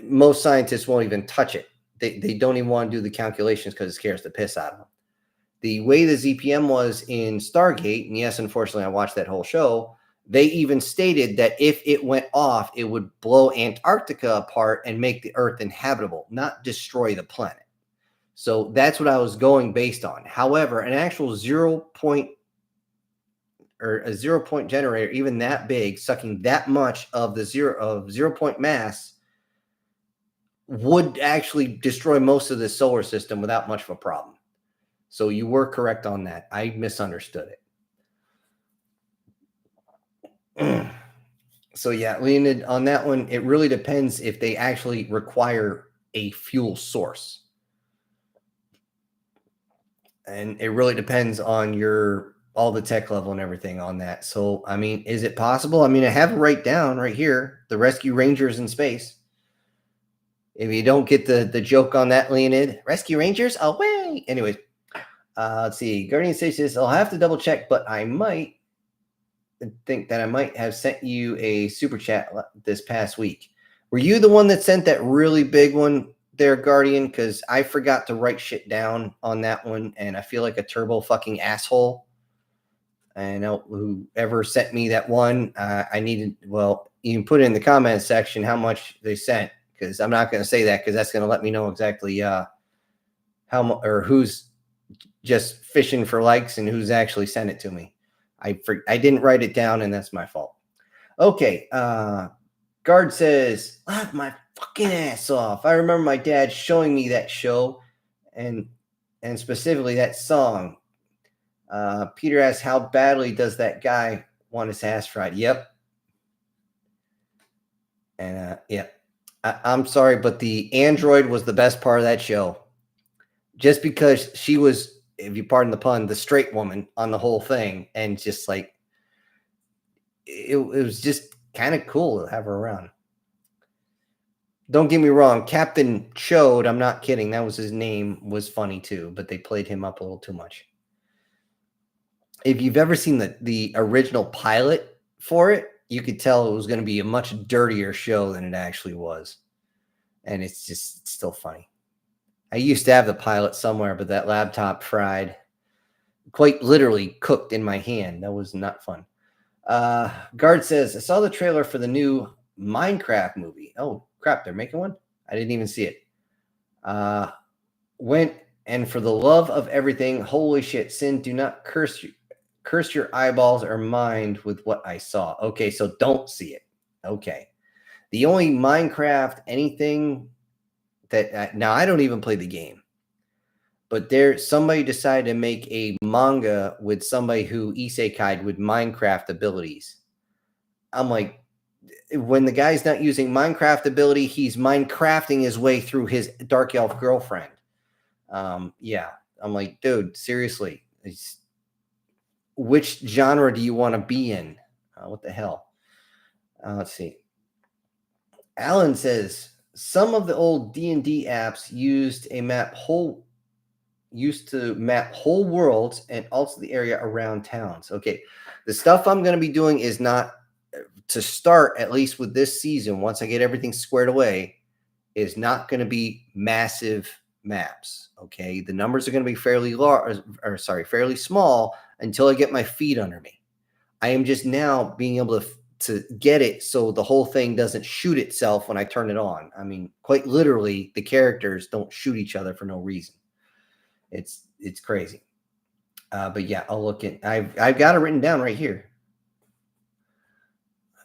Most scientists won't even touch it. They don't even want to do the calculations because it scares the piss out of them. The way the ZPM was in Stargate, and yes, unfortunately, I watched that whole show, they even stated that if it went off, it would blow Antarctica apart and make the Earth inhabitable, not destroy the planet. So that's what I was going based on. However, an actual 0-point or a 0-point generator, even that big, sucking that much of the 0-point mass, would actually destroy most of the solar system without much of a problem. So you were correct on that. I misunderstood it. So yeah, Leonid, on that one, it really depends if they actually require a fuel source. And it really depends on all the tech level and everything on that. So, I mean, is it possible? I mean, I have it right down right here, the Rescue Rangers in space. If you don't get the joke on that, Leonid, Rescue Rangers away. Anyways, let's see. Guardian says, I'll have to double check, but I might think that I might have sent you a super chat this past week. Were you the one that sent that really big one there, Guardian? Because I forgot to write shit down on that one, and I feel like a turbo fucking asshole. I know whoever sent me that one, I needed, well, you can put it in the comment section how much they sent, because I'm not going to say that because that's going to let me know exactly how much or who's just fishing for likes and who's actually sent it to me. I didn't write it down, and that's my fault. Okay, Guard says, laugh my fucking ass off. I remember my dad showing me that show and specifically that song. Peter asks, how badly does that guy want his ass fried? Yep. And yeah, I'm sorry, but the android was the best part of that show. Just because she was, if you pardon the pun, the straight woman on the whole thing. And just like, it was just kind of cool to have her around. Don't get me wrong, Captain Chode, I'm not kidding, that was his name, was funny too, but they played him up a little too much. If you've ever seen the original pilot for it, you could tell it was going to be a much dirtier show than it actually was. And it's still funny. I used to have the pilot somewhere, but that laptop fried, quite literally cooked in my hand. That was not fun. Guard says, I saw the trailer for the new Minecraft movie. Oh, crap, they're making one? I didn't even see it. Went, and for the love of everything, holy shit, Sin, do not curse your eyeballs or mind with what I saw. Okay, so don't see it. Okay. The only Minecraft anything that, now I don't even play the game, but somebody decided to make a manga with somebody who isekai'd with Minecraft abilities. I'm like, when the guy's not using Minecraft ability, he's Minecrafting his way through his dark elf girlfriend. Yeah, I'm like, dude, seriously, which genre do you want to be in? What the hell? Let's see. Alan says, some of the old D&D apps used to map whole worlds and also the area around towns. Okay, the stuff I'm going to be doing is not to start, at least with this season. Once I get everything squared away, is not going to be massive maps. Okay, the numbers are going to be fairly large, or sorry, fairly small until I get my feet under me. I am just now being able to get it so the whole thing doesn't shoot itself when I turn it on. I mean, quite literally, the characters don't shoot each other for no reason. It's crazy. But yeah, I'll look at. I've got it written down right here.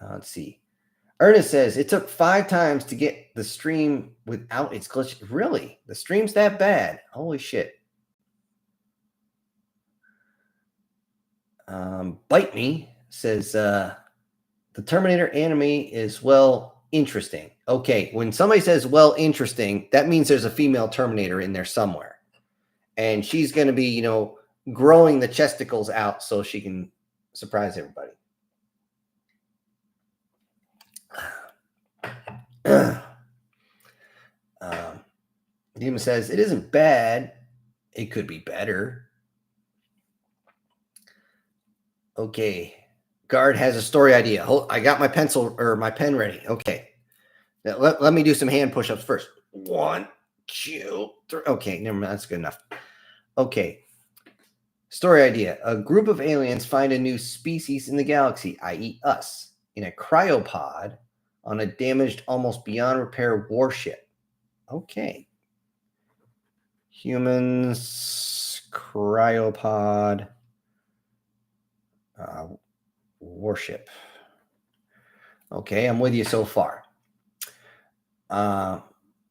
Let's see. Ernest says it took 5 times to get the stream without its glitch. Really? The stream's that bad? Holy shit. Bite Me says the Terminator anime is interesting. Okay, when somebody says interesting, that means there's a female Terminator in there somewhere. And she's going to be, growing the chesticles out so she can surprise everybody. Demon says it isn't bad. It could be better. Okay. Guard has a story idea. I got my pencil or my pen ready. Okay. Now let me do some hand push-ups first. 1, 2, 3. Okay, never mind. That's good enough. Okay. Story idea. A group of aliens find a new species in the galaxy, i.e. us, in a cryopod on a damaged, almost beyond repair warship. Okay. Humans, cryopod, warship. Okay, I'm with you so far.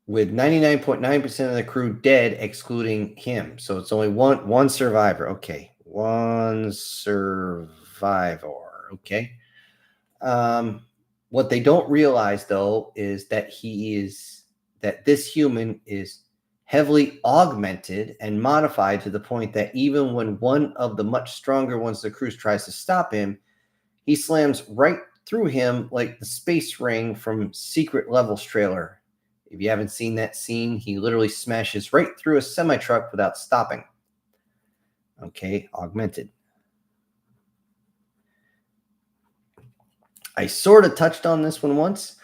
With 99.9% of the crew dead, excluding him. So it's only one survivor. Okay, one survivor. Okay. What they don't realize, though, is that this human is heavily augmented and modified to the point that even when one of the much stronger ones of the crew tries to stop him, he slams right through him like the space ring from Secret Levels trailer. If you haven't seen that scene, he literally smashes right through a semi-truck without stopping. Okay, augmented. I sort of touched on this one once.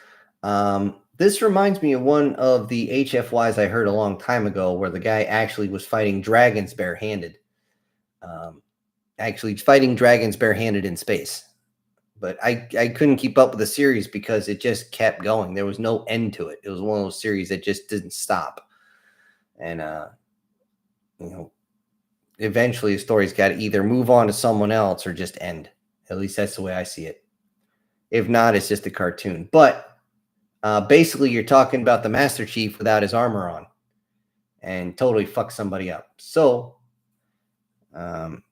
This reminds me of one of the HFYs I heard a long time ago where the guy actually was fighting dragons barehanded. Actually fighting dragons barehanded in space. But I couldn't keep up with the series because it just kept going. There was no end to it. It was one of those series that just didn't stop. And, eventually the story's got to either move on to someone else or just end. At least that's the way I see it. If not, it's just a cartoon. But basically, you're talking about the Master Chief without his armor on and totally fuck somebody up. So I'm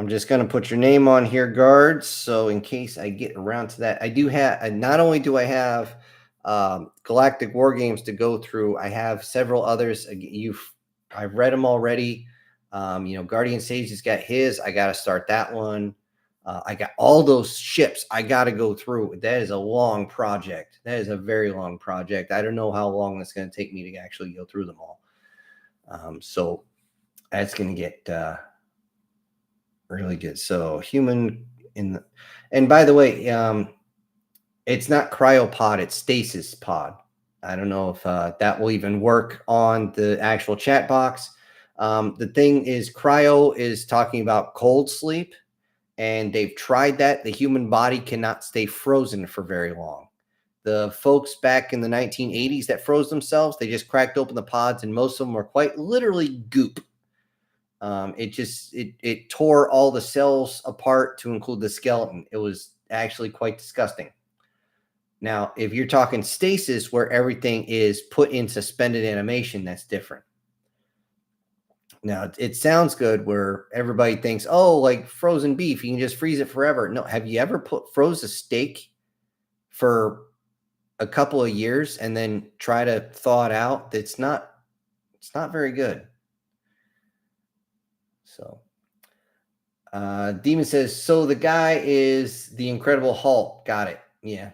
just going to put your name on here, guards. So in case I get around to that, I do have, not only do I have Galactic War Games to go through, I have several others. I've read them already. Guardian Sage has got his. I got to start that one. I got all those ships I got to go through. That is a long project. That is a very long project. I don't know how long it's going to take me to actually go through them all. So that's going to get really good. So human and by the way, it's not cryopod, it's stasis pod. I don't know if that will even work on the actual chat box. The thing is, cryo is talking about cold sleep. And they've tried that. The human body cannot stay frozen for very long. The folks back in the 1980s that froze themselves, they just cracked open the pods, and most of them were quite literally goop. It tore all the cells apart to include the skeleton. It was actually quite disgusting. Now, if you're talking stasis, where everything is put in suspended animation, that's different. Now, it sounds good where everybody thinks, oh, like frozen beef, you can just freeze it forever. No, have you ever froze a steak for a couple of years and then try to thaw it out? It's not very good. So, Demon says, so the guy is the Incredible Hulk. Got it. Yeah,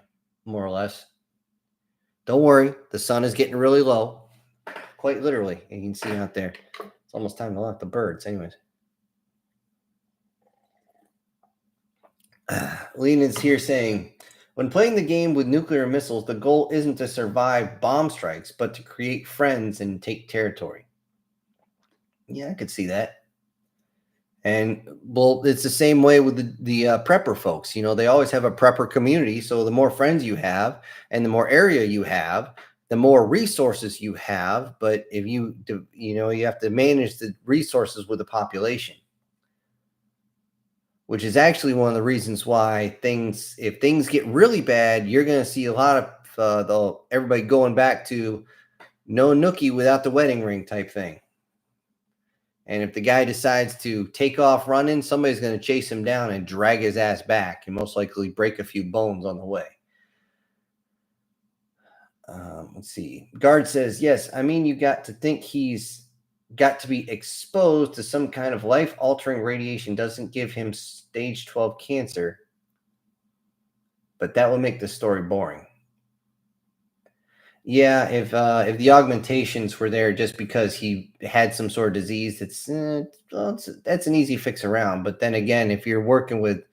more or less. Don't worry, the sun is getting really low. Quite literally. You can see out there. It's almost time to lock the birds. Anyways. Lenin's here saying, when playing the game with nuclear missiles, the goal isn't to survive bomb strikes, but to create friends and take territory. Yeah, I could see that. And well, it's the same way with the prepper folks. You know, they always have a prepper community. So the more friends you have and the more area you have, the more resources you have. But if you have to manage the resources with the population, which is actually one of the reasons why if things get really bad, you're going to see a lot of everybody going back to no nookie without the wedding ring type thing. And if the guy decides to take off running, somebody's going to chase him down and drag his ass back and most likely break a few bones on the way. Let's see. Guard says, yes, I mean, you got to think he's got to be exposed to some kind of life-altering radiation. Doesn't give him stage 12 cancer, but that would make the story boring. Yeah, if the augmentations were there just because he had some sort of disease, that's an easy fix around. But then again, if you're working with,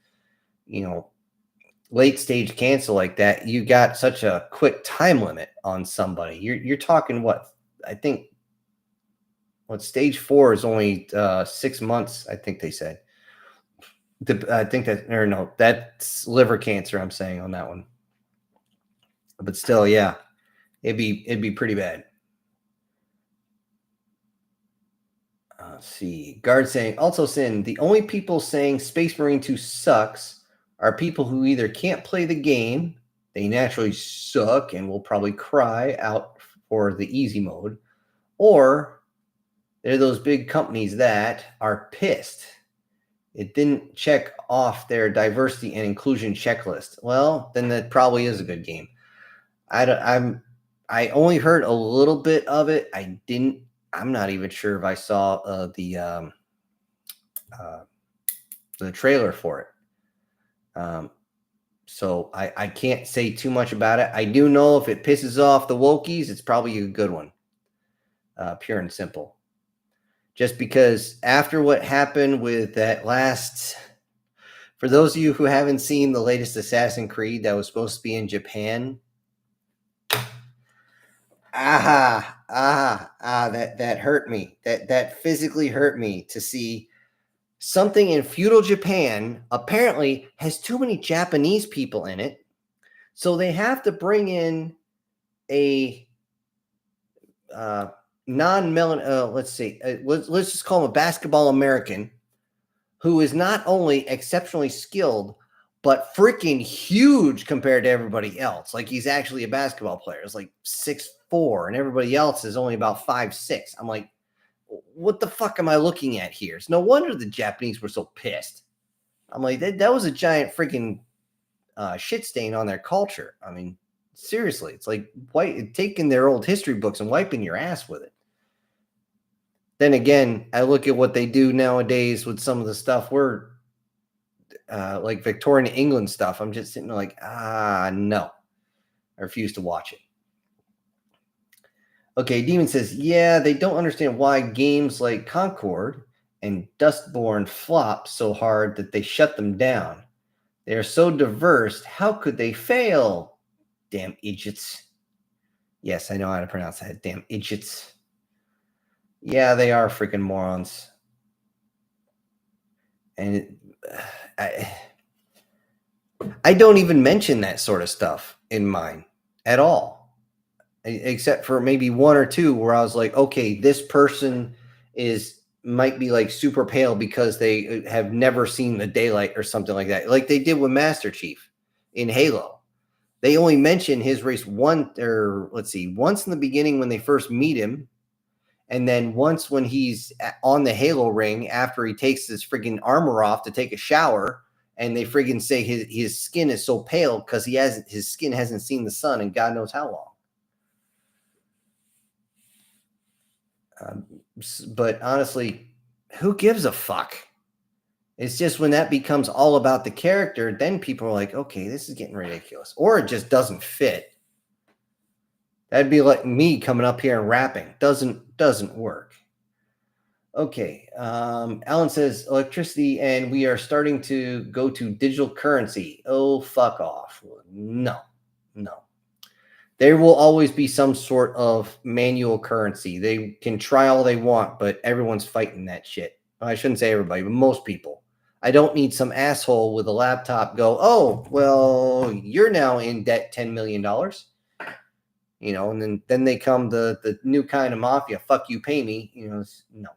late stage cancer like that, you got such a quick time limit on somebody. You're talking what? I think stage 4 is only 6 months. I think they said. That's liver cancer. I'm saying on that one, but still, yeah. It'd be pretty bad. Let's see. Guard saying, also Sin, the only people saying Space Marine 2 sucks are people who either can't play the game, they naturally suck and will probably cry out for the easy mode, or they're those big companies that are pissed it didn't check off their diversity and inclusion checklist. Well, then that probably is a good game. I only heard a little bit of it. I'm not even sure if I saw the trailer for it. So I can't say too much about it. I do know if it pisses off the Wokies, it's probably a good one. Pure and simple. Just because after what happened with that last, for those of you who haven't seen the latest Assassin's Creed that was supposed to be in Japan, that hurt me. That physically hurt me to see something in feudal Japan apparently has too many Japanese people in it. So they have to bring in a let's just call him a basketball American who is not only exceptionally skilled, but freaking huge compared to everybody else. Like he's actually a basketball player. It's like 6'4", and everybody else is only about 5'6". I'm like, what the fuck am I looking at here? It's no wonder the Japanese were so pissed. I'm like, that was a giant freaking shit stain on their culture. I mean, seriously, it's like taking their old history books and wiping your ass with it. Then again, I look at what they do nowadays with some of the stuff we're like Victorian England stuff. I'm just sitting there like, no. I refuse to watch it. Okay, Demon says, yeah, they don't understand why games like Concord and Dustborn flop so hard that they shut them down. They are so diverse. How could they fail? Damn idiots. Yes, I know how to pronounce that. Damn idiots. Yeah, they are freaking morons. And I don't even mention that sort of stuff in mine at all, except for maybe one or two where I was like, okay, this person might be like super pale because they have never seen the daylight or something like that. Like they did with Master Chief in Halo. They only mention his race once in the beginning when they first meet him. And then once when he's on the Halo ring after he takes his friggin' armor off to take a shower, and they friggin' say his skin is so pale because his skin hasn't seen the sun in God knows how long. But honestly, who gives a fuck? It's just when that becomes all about the character, then people are like, okay, this is getting ridiculous. Or it just doesn't fit. That'd be like me coming up here and rapping. Doesn't work. Okay. Alan says electricity, and we are starting to go to digital currency. Oh, fuck off. No. There will always be some sort of manual currency. They can try all they want, but everyone's fighting that shit. I shouldn't say everybody, but most people. I don't need some asshole with a laptop go, oh, well, you're now in debt $10 million. And then they come the new kind of mafia. Fuck you, pay me. No.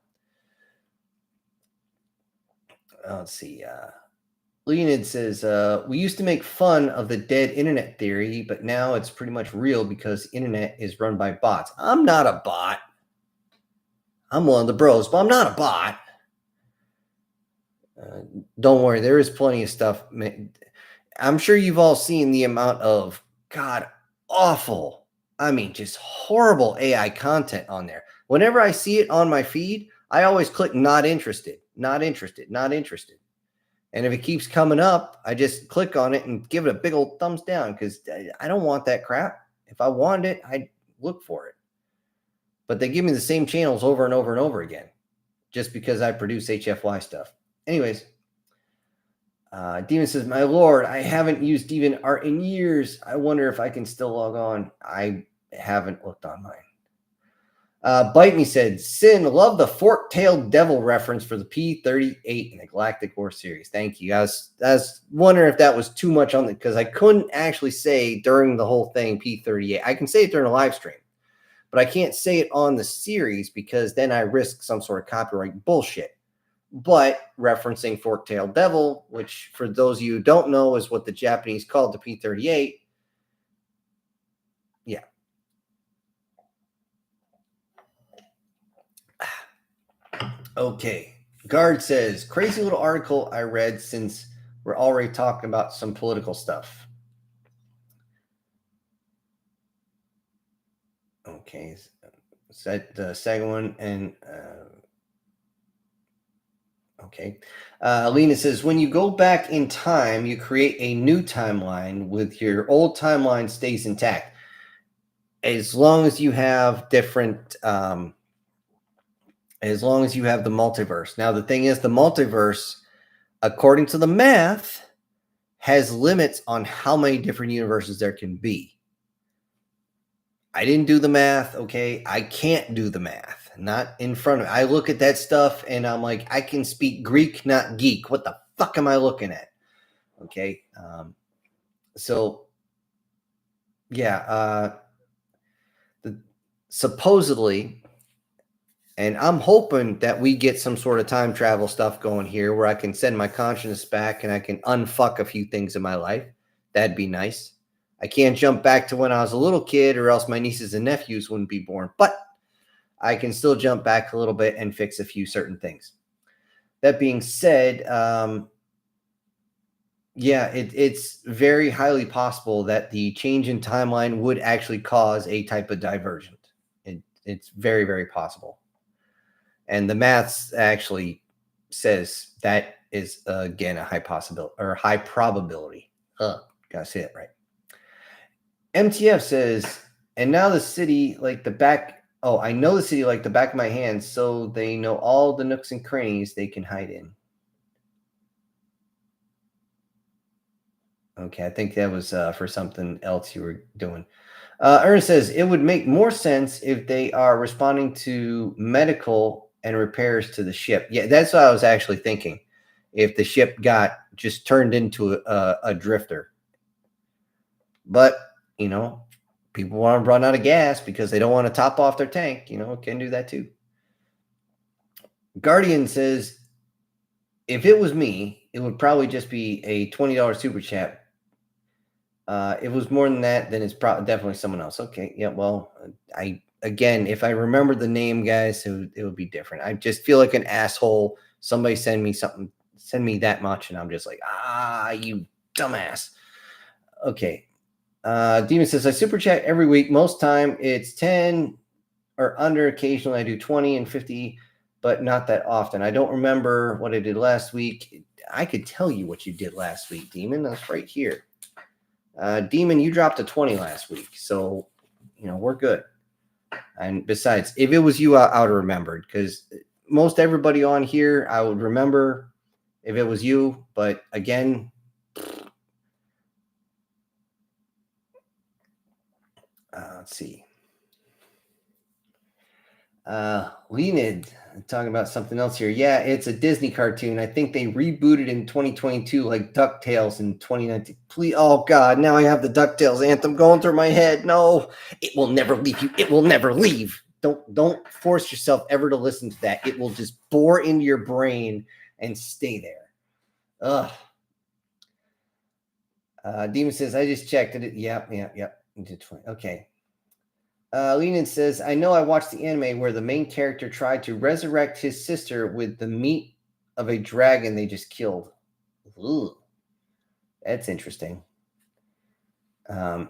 Let's see. Leonid says, we used to make fun of the dead internet theory, but now it's pretty much real because internet is run by bots. I'm not a bot. I'm one of the bros, but I'm not a bot. Don't worry, there is plenty of stuff. I'm sure you've all seen the amount of awful, just horrible AI content on there. Whenever I see it on my feed, I always click not interested, not interested, not interested. And if it keeps coming up, I just click on it and give it a big old thumbs down because I don't want that crap. If I wanted it, I'd look for it. But they give me the same channels over and over and over again just because I produce HFY stuff. Anyways, Demon says, my lord, I haven't used DeviantArt in years. I wonder if I can still log on. I haven't looked on mine. Bite Me said, Sin, love the fork-tailed devil reference for the P-38 in the Galactic War series. Thank you. I was wondering if that was too much on it because I couldn't actually say during the whole thing P-38. I can say it during a live stream, but I can't say it on the series because then I risk some sort of copyright bullshit. But referencing fork-tailed devil, which for those of you who don't know is what the Japanese called the P-38. Yeah. Okay. Guard says, crazy little article I read since we're already talking about some political stuff. Okay. Set the second one and okay. Lena says, when you go back in time, you create a new timeline with your old timeline stays intact. As long as you have different, as long as you have the multiverse. Now, the thing is, the multiverse, according to the math, has limits on how many different universes there can be. I didn't do the math, okay? I can't do the math. Not in front of me. I look at that stuff and I'm like, I can speak Greek, not geek. What the fuck am I looking at? Okay. So, yeah. Supposedly, and I'm hoping that we get some sort of time travel stuff going here where I can send my consciousness back and I can unfuck a few things in my life. That'd be nice. I can't jump back to when I was a little kid or else my nieces and nephews wouldn't be born, but I can still jump back a little bit and fix a few certain things. That being said, yeah, it's very highly possible that the change in timeline would actually cause a type of divergent. It's very, very possible. And the maths actually says that is, again, a high possibility or high probability. Gotta say it right. MTF says, and now the city like the back. Oh, I know the city like the back of my hand, so they know all the nooks and crannies they can hide in. Okay, I think that was for something else you were doing. Ernest says, it would make more sense if they are responding to medical and repairs to the ship. Yeah, that's what I was actually thinking. If the ship got just turned into a drifter. But, people want to run out of gas because they don't want to top off their tank. Can do that too. Guardian says, if it was me, it would probably just be a $20 super chat. If it was more than that, then it's probably definitely someone else. Okay. Yeah. Well, if I remember the name, guys, it would be different. I just feel like an asshole. Somebody send me something, send me that much. And I'm just like, you dumbass. Okay. Demon says, I super chat every week. Most time it's 10 or under. Occasionally I do 20 and 50, but not that often. I don't remember what I did last week. I could tell you what you did last week, Demon. That's right here. Demon, you dropped a 20 last week. So we're good. And besides, if it was you, I would have remembered, because most everybody on here, I would remember if it was you. But again, let's see. Leonid talking about something else here. Yeah, it's a Disney cartoon. I think they rebooted in 2022, like DuckTales in 2019. Please, oh God, now I have the DuckTales anthem going through my head. No, it will never leave you. It will never leave. Don't force yourself ever to listen to that. It will just bore into your brain and stay there. Ugh. Demon says, I just checked it. Yep. Okay. Lenin says, I know I watched the anime where the main character tried to resurrect his sister with the meat of a dragon they just killed. Ooh, that's interesting. I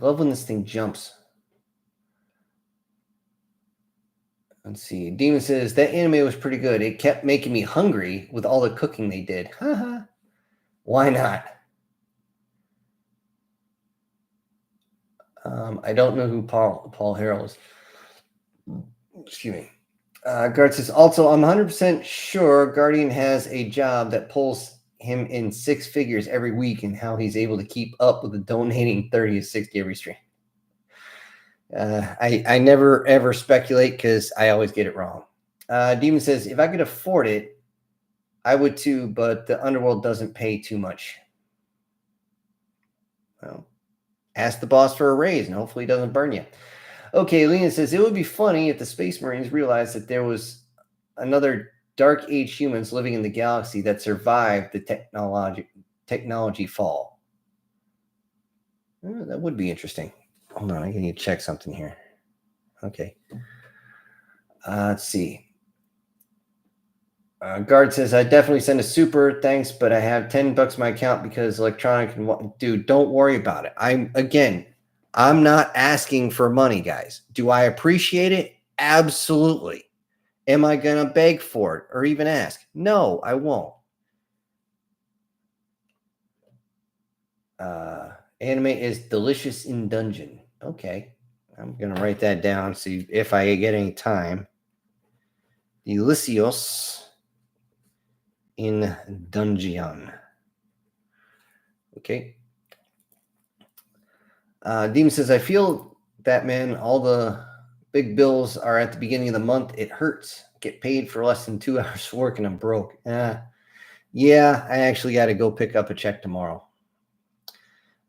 love when this thing jumps. Let's see. Demon says, that anime was pretty good. It kept making me hungry with all the cooking they did. Haha. Why not? I don't know who Paul Harrell is. Excuse me. Guard says, also, I'm 100% sure Guardian has a job that pulls him in 6 figures every week, and how he's able to keep up with the donating 30 to 60 every stream. I never, ever speculate because I always get it wrong. Demon says, if I could afford it, I would too, but the underworld doesn't pay too much. Well, ask the boss for a raise, and hopefully he doesn't burn you. Okay, Lena says, it would be funny if the Space Marines realized that there was another Dark Age humans living in the galaxy that survived the technology fall. That would be interesting. Hold on, I need to check something here. Okay. Let's see. Guard says, I definitely send a super, thanks, but I have $10 in my account because electronic. Dude, don't worry about it. I'm not asking for money, guys. Do I appreciate it? Absolutely. Am I going to beg for it or even ask? No, I won't. Anime is delicious in dungeon. Okay. I'm going to write that down, see if I get any time. Delicious in dungeon. Okay. Demon says, I feel that, man, all the big bills are at the beginning of the month. It hurts. Get paid for less than 2 hours work and I'm broke. Yeah, I actually got to go pick up a check tomorrow.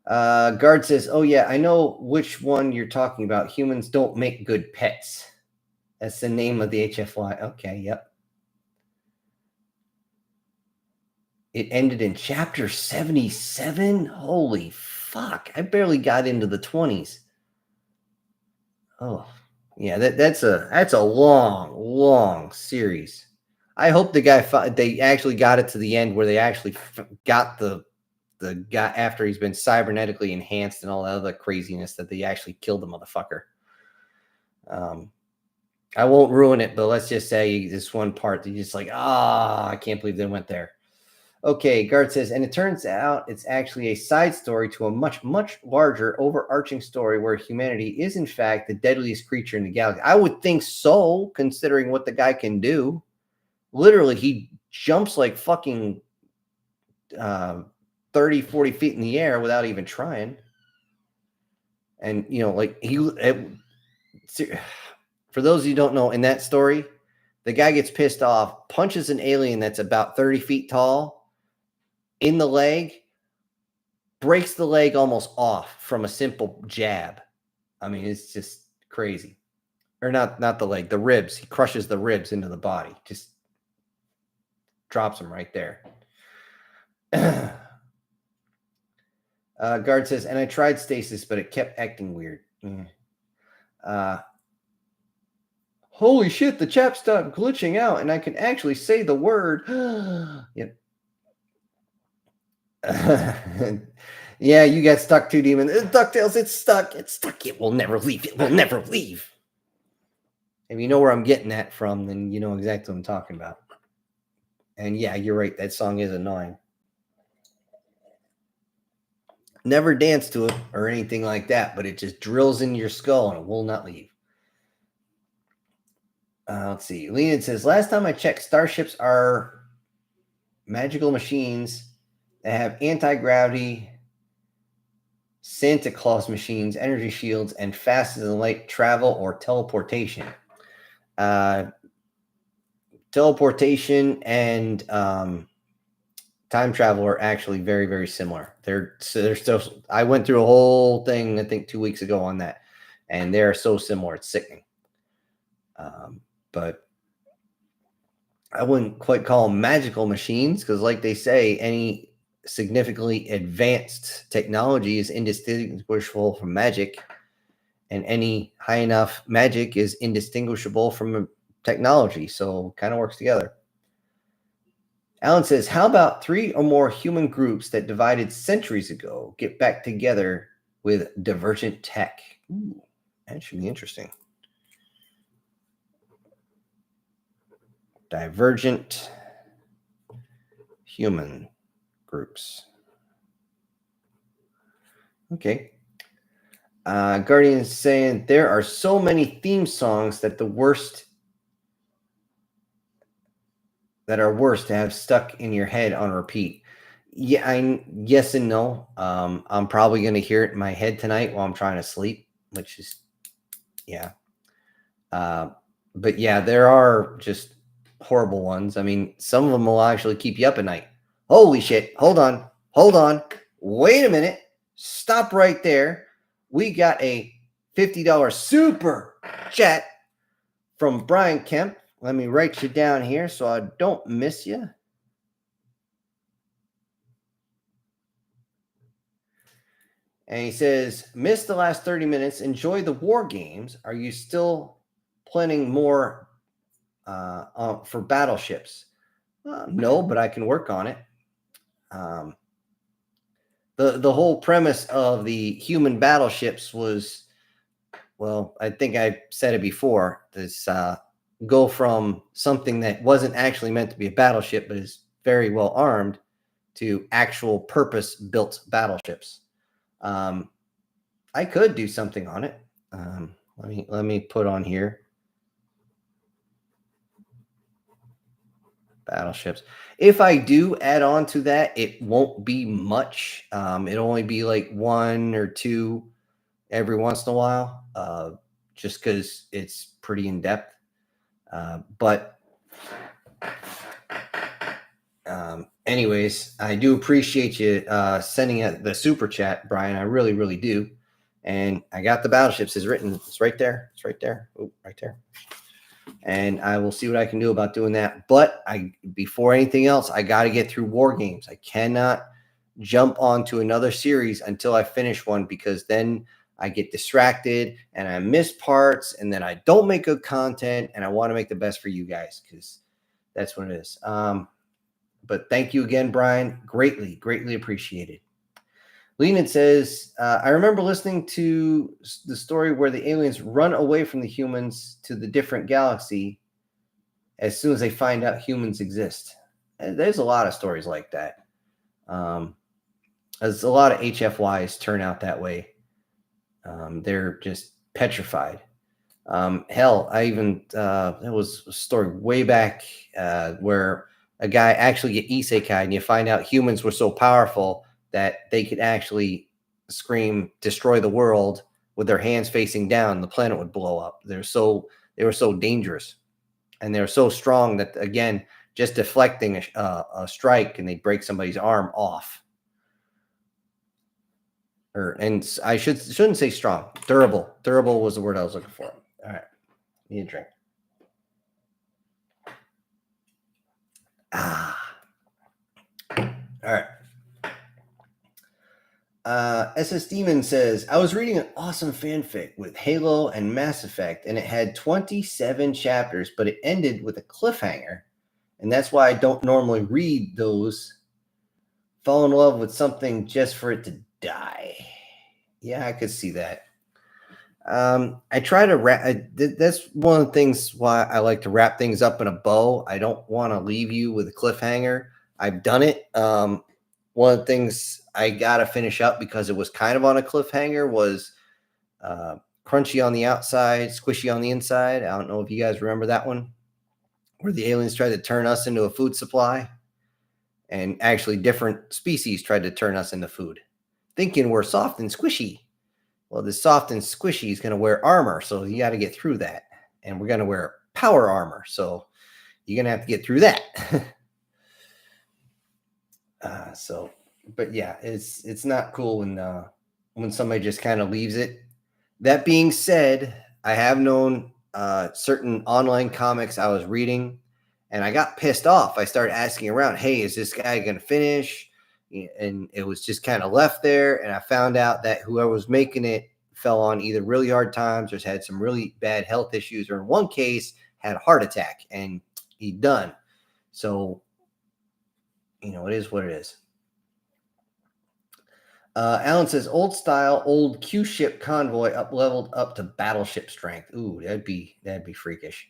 Guard says, oh yeah, I know which one you're talking about. Humans don't make good pets. That's the name of the HFY. Okay, yep. It ended in chapter 77. Holy fuck. I barely got into the 20s. Oh, yeah, that's a long series. I hope they actually got it to the end where they actually got the guy after he's been cybernetically enhanced and all that other craziness, that they actually killed the motherfucker. I won't ruin it, but let's just say this one part that you're just like, I can't believe they went there. Okay, Guard says, and it turns out it's actually a side story to a much, much larger overarching story where humanity is, in fact, the deadliest creature in the galaxy. I would think so, considering what the guy can do. Literally, he jumps like fucking 30, 40 feet in the air without even trying. And, for those of you who don't know, in that story, the guy gets pissed off, punches an alien that's about 30 feet tall in the leg, breaks the leg almost off from a simple jab. I mean, it's just crazy. Or not the leg, the ribs. He crushes the ribs into the body. Just drops them right there. Guard says, and I tried stasis, but it kept acting weird. Holy shit, the chat stopped glitching out, and I can actually say the word. Yep. Yeah, you got stuck too, Demon. DuckTales, it's stuck. It's stuck. It will never leave. It will never leave. If you know where I'm getting that from, then you know exactly what I'm talking about. And yeah, you're right. That song is annoying. Never dance to it or anything like that, but it just drills into your skull and it will not leave. Let's see. Leonid says, last time I checked, starships are magical machines that have anti-gravity, Santa Claus machines, energy shields, and faster than light travel or teleportation. Teleportation and time travel are actually very, very similar. They're still. I went through a whole thing, I think 2 weeks ago on that, and they're so similar. It's sickening. But I wouldn't quite call them magical machines because, like they say, any significantly advanced technology is indistinguishable from magic, and any high enough magic is indistinguishable from technology. So kind of works together. Alan says, how about 3 or more human groups that divided centuries ago get back together with divergent tech? Ooh, that should be interesting. Divergent human groups. Okay. Guardian is saying there are so many theme songs that are worst to have stuck in your head on repeat. Yeah, yes and no. I'm probably going to hear it in my head tonight while I'm trying to sleep, which is, yeah. But yeah, there are just horrible ones. I mean, some of them will actually keep you up at night. Holy shit. Hold on. Wait a minute. Stop right there. We got a $50 super chat from Brian Kemp. Let me write you down here so I don't miss you. And he says, missed the last 30 minutes. Enjoy the war games. Are you still planning more for battleships? No, but I can work on it. The whole premise of the human battleships was, well, I think I said it before, this go from something that wasn't actually meant to be a battleship, but is very well armed, to actual purpose-built battleships. I could do something on it. Let me put on here battleships. If I do add on to that, it won't be much. It'll only be like 1 or 2 every once in a while, just because it's pretty in depth. But anyways, I do appreciate you sending the super chat, Brian. I really, really do. And I got the battleships. It's written. It's right there. It's right there. Oh, right there. And I will see what I can do about doing that. But before anything else, I got to get through war games. I cannot jump onto another series until I finish one, because then I get distracted and I miss parts, and then I don't make good content, and I want to make the best for you guys, because that's what it is. But thank you again, Brian. Greatly, greatly appreciated. Leonid says, I remember listening to the story where the aliens run away from the humans to the different galaxy as soon as they find out humans exist. And there's a lot of stories like that. As a lot of HFYs turn out that way. They're just petrified. Hell, I even, there was a story way back where a guy actually get isekai, and you find out humans were so powerful that they could actually scream, destroy the world with their hands facing down. The planet would blow up. They were so dangerous, and they were so strong that, again, just deflecting a strike, and they break somebody's arm off. And I shouldn't say strong. Durable. Durable was the word I was looking for. All right. Need a drink. All right. SS Demon says, I was reading an awesome fanfic with Halo and Mass Effect, and it had 27 chapters, but it ended with a cliffhanger. And that's why I don't normally read those. Fall in love with something just for it to die. Yeah, I could see that. I try to wrap. That's one of the things why I like to wrap things up in a bow. I don't want to leave you with a cliffhanger. I've done it one of the things I got to finish up because it was kind of on a cliffhanger was crunchy on the outside, squishy on the inside. I don't know if you guys remember that one, where the aliens tried to turn us into a food supply, and actually different species tried to turn us into food, thinking we're soft and squishy. Well, the soft and squishy is going to wear armor, so you got to get through that. And we're going to wear power armor, so you're going to have to get through that. But yeah, it's not cool when somebody just kind of leaves it. That being said, I have known certain online comics I was reading, and I got pissed off. I started asking around, hey, is this guy going to finish? And it was just kind of left there. And I found out that whoever was making it fell on either really hard times or had some really bad health issues, or in one case had a heart attack and he done. So, it is what it is. Alan says, old style, old Q ship convoy up leveled up to battleship strength. Ooh, that'd be freakish.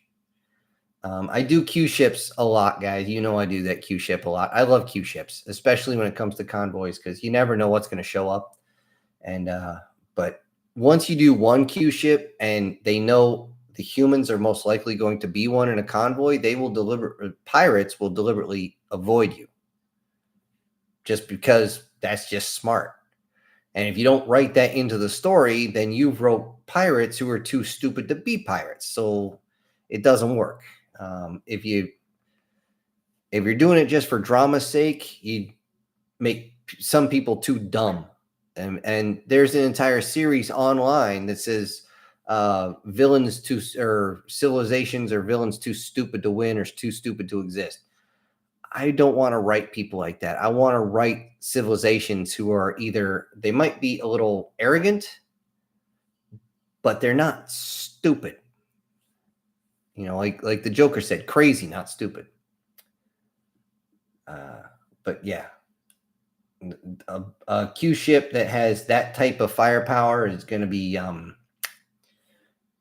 I do Q ships a lot, guys. I do that Q ship a lot. I love Q ships, especially when it comes to convoys, because you never know what's going to show up. And but once you do one Q ship and they know the humans are most likely going to be one in a convoy, pirates will deliberately avoid you, just because that's just smart. And if you don't write that into the story, then you've wrote pirates who are too stupid to be pirates. So it doesn't work. If you're doing it just for drama's sake, you make some people too dumb. And there's an entire series online that says civilizations or villains too stupid to win or too stupid to exist. I don't want to write people like that. I want to write civilizations who are they might be a little arrogant, but they're not stupid. Like the Joker said, crazy, not stupid. But yeah, a Q ship that has that type of firepower is going to be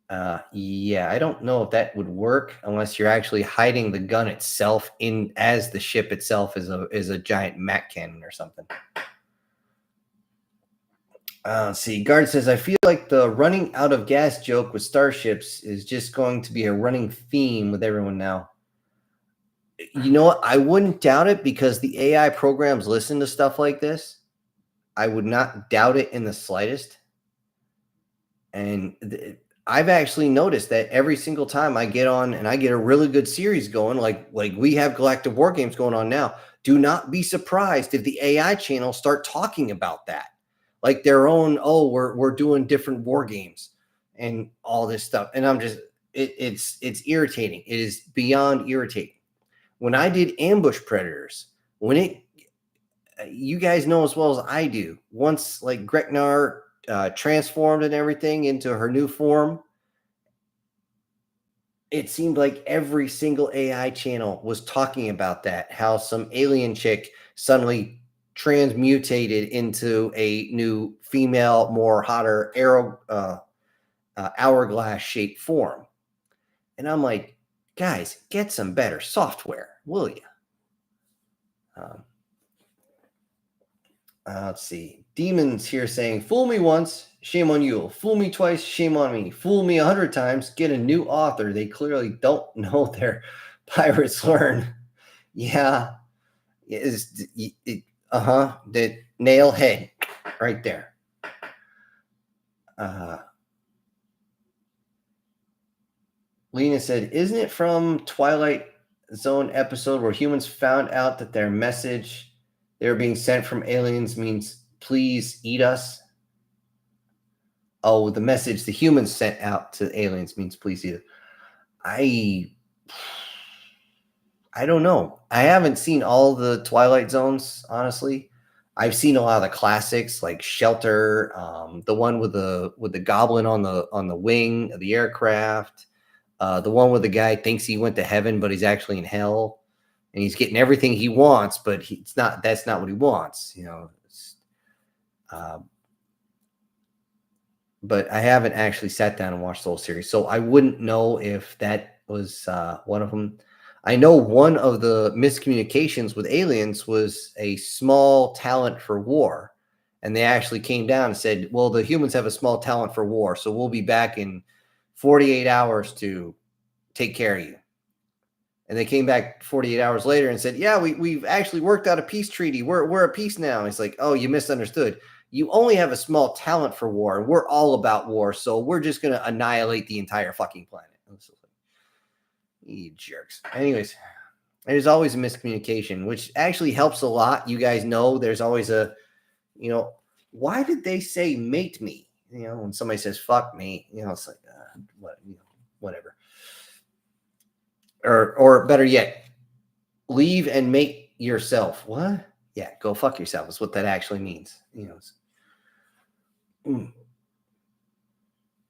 I don't know if that would work unless you're actually hiding the gun itself as the ship itself is a giant Mac cannon or something. Let's see. Guard says, I feel like the running out of gas joke with starships is just going to be a running theme with everyone now. You know what? I wouldn't doubt it, because the AI programs listen to stuff like this. I would not doubt it in the slightest. And I've actually noticed that every single time I get on and I get a really good series going, like we have Galactic War Games going on now, do not be surprised if the AI channels start talking about that, like their own. Oh, we're doing different war games and all this stuff, and I'm just it's irritating. It is beyond irritating. When I did Ambush Predators, you guys know as well as I do, once like Greknar transformed and everything into her new form, it seemed like every single AI channel was talking about that, how some alien chick suddenly transmutated into a new female, more hotter hourglass shaped form. And I'm like, guys, get some better software, will you? Let's see. Demons here saying, fool me once, shame on you. Fool me twice, shame on me. Fool me 100 times, get a new author. They clearly don't know their pirates learn. Yeah. The nail head right there. Lena said, isn't it from Twilight Zone episode where humans found out that their message they were being sent from aliens means please eat us? Oh, the message the humans sent out to aliens means please eat us. I don't know. I haven't seen all the Twilight Zones, honestly. I've seen a lot of the classics like Shelter, the one with the goblin on the wing of the aircraft, the one where the guy thinks he went to heaven but he's actually in hell, and he's getting everything he wants, but that's not what he wants, but I haven't actually sat down and watched the whole series, so I wouldn't know if that was one of them. I know one of the miscommunications with aliens was a small talent for war. And they actually came down and said, well, the humans have a small talent for war, so we'll be back in 48 hours to take care of you. And they came back 48 hours later and said, yeah, we've actually worked out a peace treaty. We're at peace now. And it's like, oh, you misunderstood. You only have a small talent for war, and we're all about war, so we're just going to annihilate the entire fucking planet. You jerks. Anyways, there's always a miscommunication, which actually helps a lot. You guys know there's always a, why did they say mate me? When somebody says fuck me, it's like, whatever. Or better yet, leave and mate yourself. What? Yeah, go fuck yourself is what that actually means.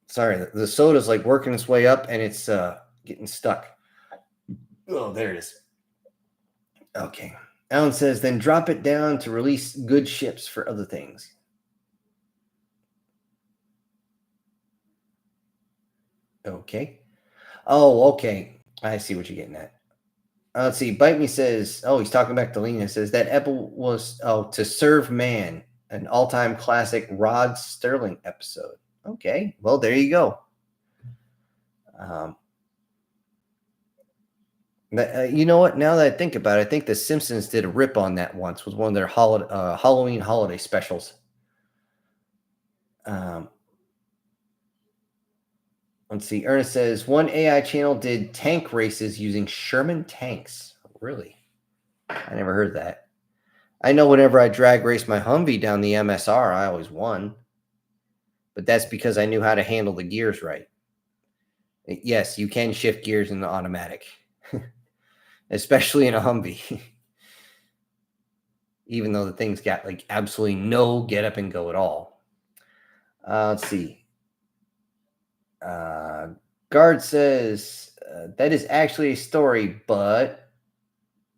Sorry, the soda's like working its way up and it's getting stuck. Oh, there it is. Okay. Alan says, then drop it down to release good ships for other things. Okay. Oh, okay. I see what you're getting at. Let's see. Bite Me says, he's talking back to Lena. Says that Apple was, To Serve Man, an all-time classic Rod Sterling episode. Okay. Well, there you go. You know what? Now that I think about it, I think The Simpsons did a rip on that once. Was one of their Halloween holiday specials. Let's see. Ernest says one AI channel did tank races using Sherman tanks. Really? I never heard that. I know whenever I drag race my Humvee down the MSR, I always won. But that's because I knew how to handle the gears right. Yes, you can shift gears in the automatic, especially in a Humvee. Even though the thing's got like absolutely no get up and go at all. Let's see. Guard says that is actually a story, but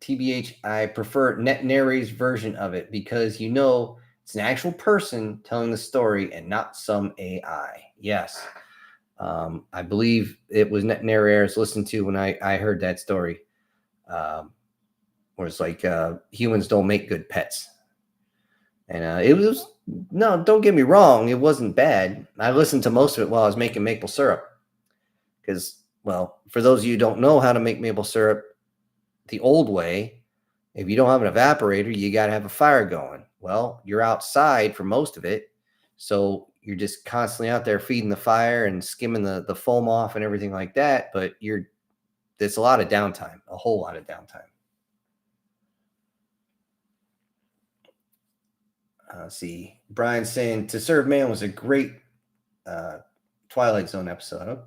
TBH, I prefer NetNary's version of it because it's an actual person telling the story and not some AI. Yes. I believe it was NetNary I was listening to when I heard that story. Where it's like humans don't make good pets. And it was, no, don't get me wrong, it wasn't bad. I listened to most of it while I was making maple syrup. Because, well, for those of you who don't know how to make maple syrup the old way, if you don't have an evaporator, you got to have a fire going. Well, you're outside for most of it. So you're just constantly out there feeding the fire and skimming the foam off and everything like that. But there's a lot of downtime, a whole lot of downtime. See, Brian saying To Serve Man was a great Twilight Zone episode.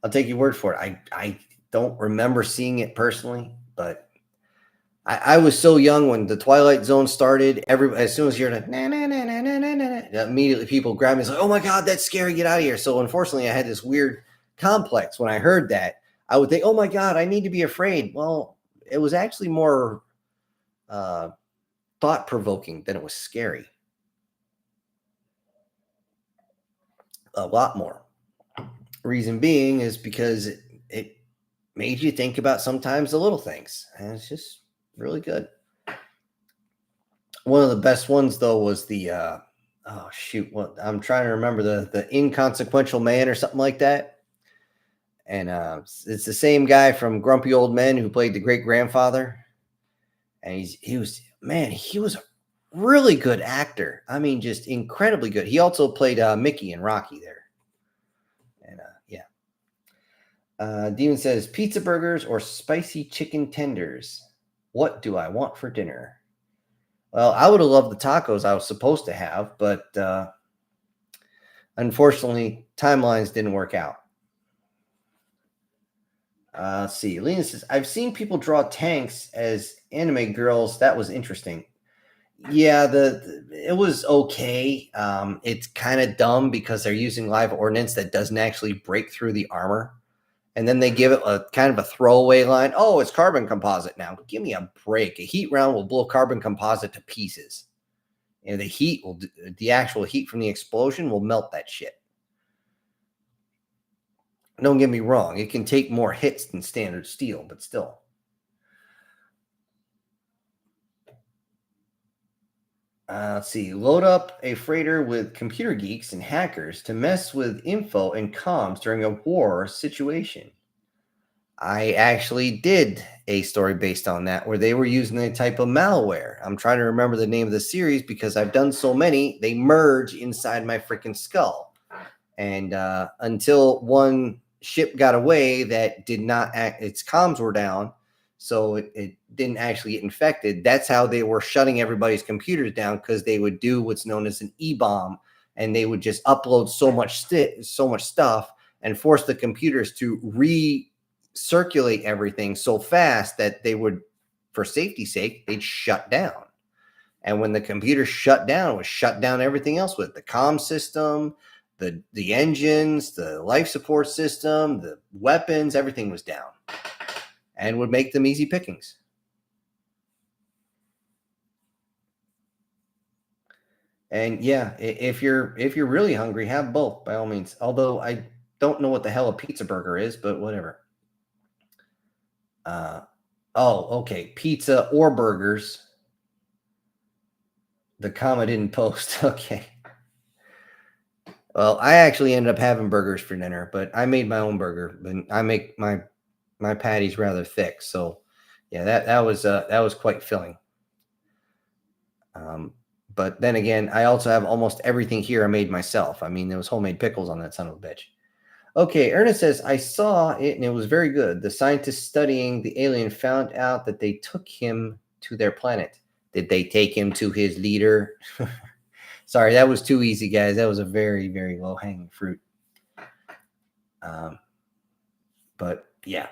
I'll take your word for it. I don't remember seeing it personally, but I was so young when the Twilight Zone started. As soon as you're like, nah, nah, nah, nah, nah, nah, nah, immediately people grab me. It's like, oh my God, that's scary. Get out of here. So unfortunately, I had this weird complex. When I heard that, I would think, oh my God, I need to be afraid. Well, it was actually more thought-provoking than it was scary. A lot more. Reason being is because it made you think about sometimes the little things, and it's just really good. One of the best ones though was the I'm trying to remember the Inconsequential Man or something like that. And it's the same guy from Grumpy Old Men who played the great grandfather, and he was a really good actor. I mean, just incredibly good. He also played Mickey and Rocky there. And Demon says pizza burgers or spicy chicken tenders. What do I want for dinner? Well, I would have loved the tacos I was supposed to have, but unfortunately, timelines didn't work out. Let's see. Lena says, I've seen people draw tanks as anime girls. That was interesting. Yeah, it was okay. It's kind of dumb because they're using live ordnance that doesn't actually break through the armor. And then they give it a kind of a throwaway line. Oh, it's carbon composite now. Give me a break. A heat round will blow carbon composite to pieces. And the actual heat from the explosion will melt that shit. Don't get me wrong. It can take more hits than standard steel, but still. Let's see. Load up a freighter with computer geeks and hackers to mess with info and comms during a war situation. I actually did a story based on that where they were using a type of malware. I'm trying to remember the name of the series because I've done so many, they merge inside my freaking skull. And until one ship got away that did not act, its comms were down, so it didn't actually get infected. That's how they were shutting everybody's computers down, because they would do what's known as an e-bomb, and they would just upload so much stuff and force the computers to recirculate everything so fast that they would, for safety's sake, they'd shut down. And when the computer shut down, it was shut down everything else with the comm system, the engines, the life support system, the weapons, everything was down, and would make them easy pickings. And yeah, if you're really hungry, have both by all means. Although I don't know what the hell a pizza burger is, but whatever. Oh, okay, pizza or burgers. The comma didn't post. Okay. Well, I actually ended up having burgers for dinner, but I made my own burger. And I make my patties rather thick, so yeah, that was quite filling. But then again, I also have almost everything here I made myself. I mean, there was homemade pickles on that son of a bitch. Okay, Ernest says, I saw it and it was very good. The scientists studying the alien found out that they took him to their planet. Did they take him to his leader? Sorry, that was too easy, guys. That was a very, very low-hanging fruit. But yeah.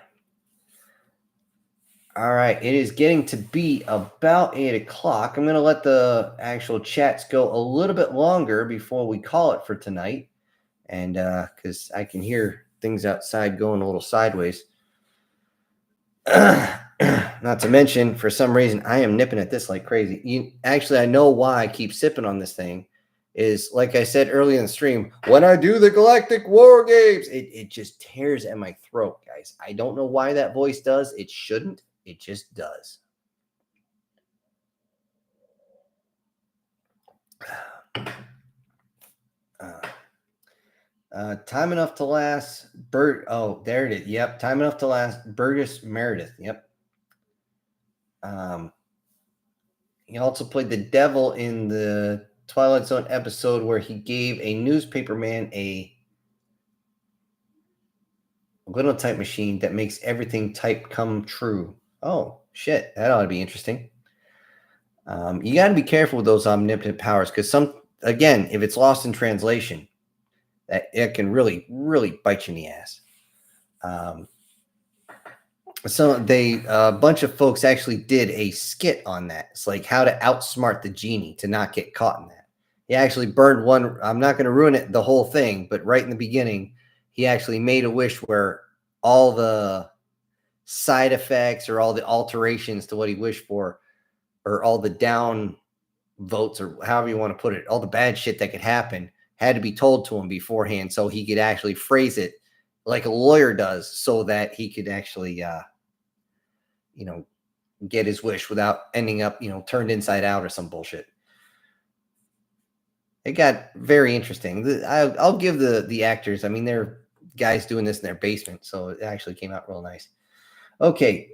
All right, it is getting to be about 8 o'clock. I'm going to let the actual chats go a little bit longer before we call it for tonight. And because I can hear things outside going a little sideways. Not to mention, for some reason, I am nipping at this like crazy. Actually, I know why I keep sipping on this thing. Is like I said earlier in the stream, when I do the Galactic War Games, it just tears at my throat, guys. I don't know why that voice does. It shouldn't. It just does. Time enough to last. Oh, there it is. Yep. Time enough to last. Burgess Meredith. Yep. He also played the devil in the Twilight Zone episode where he gave a newspaper man a little type machine that makes everything type come true. Oh, shit. That ought to be interesting. You got to be careful with those omnipotent powers, because again, if it's lost in translation, that it can really, really bite you in the ass. So a bunch of folks actually did a skit on that. It's like how to outsmart the genie to not get caught in that. He actually burned one. I'm not going to ruin it, the whole thing, but right in the beginning, he actually made a wish where all the side effects or all the alterations to what he wished for, or all the down votes, or however you want to put it, all the bad shit that could happen had to be told to him beforehand, so he could actually phrase it like a lawyer does, so that he could actually get his wish without ending up, turned inside out or some bullshit. It got very interesting. I'll give the actors, I mean, they're guys doing this in their basement, so it actually came out real nice. Okay.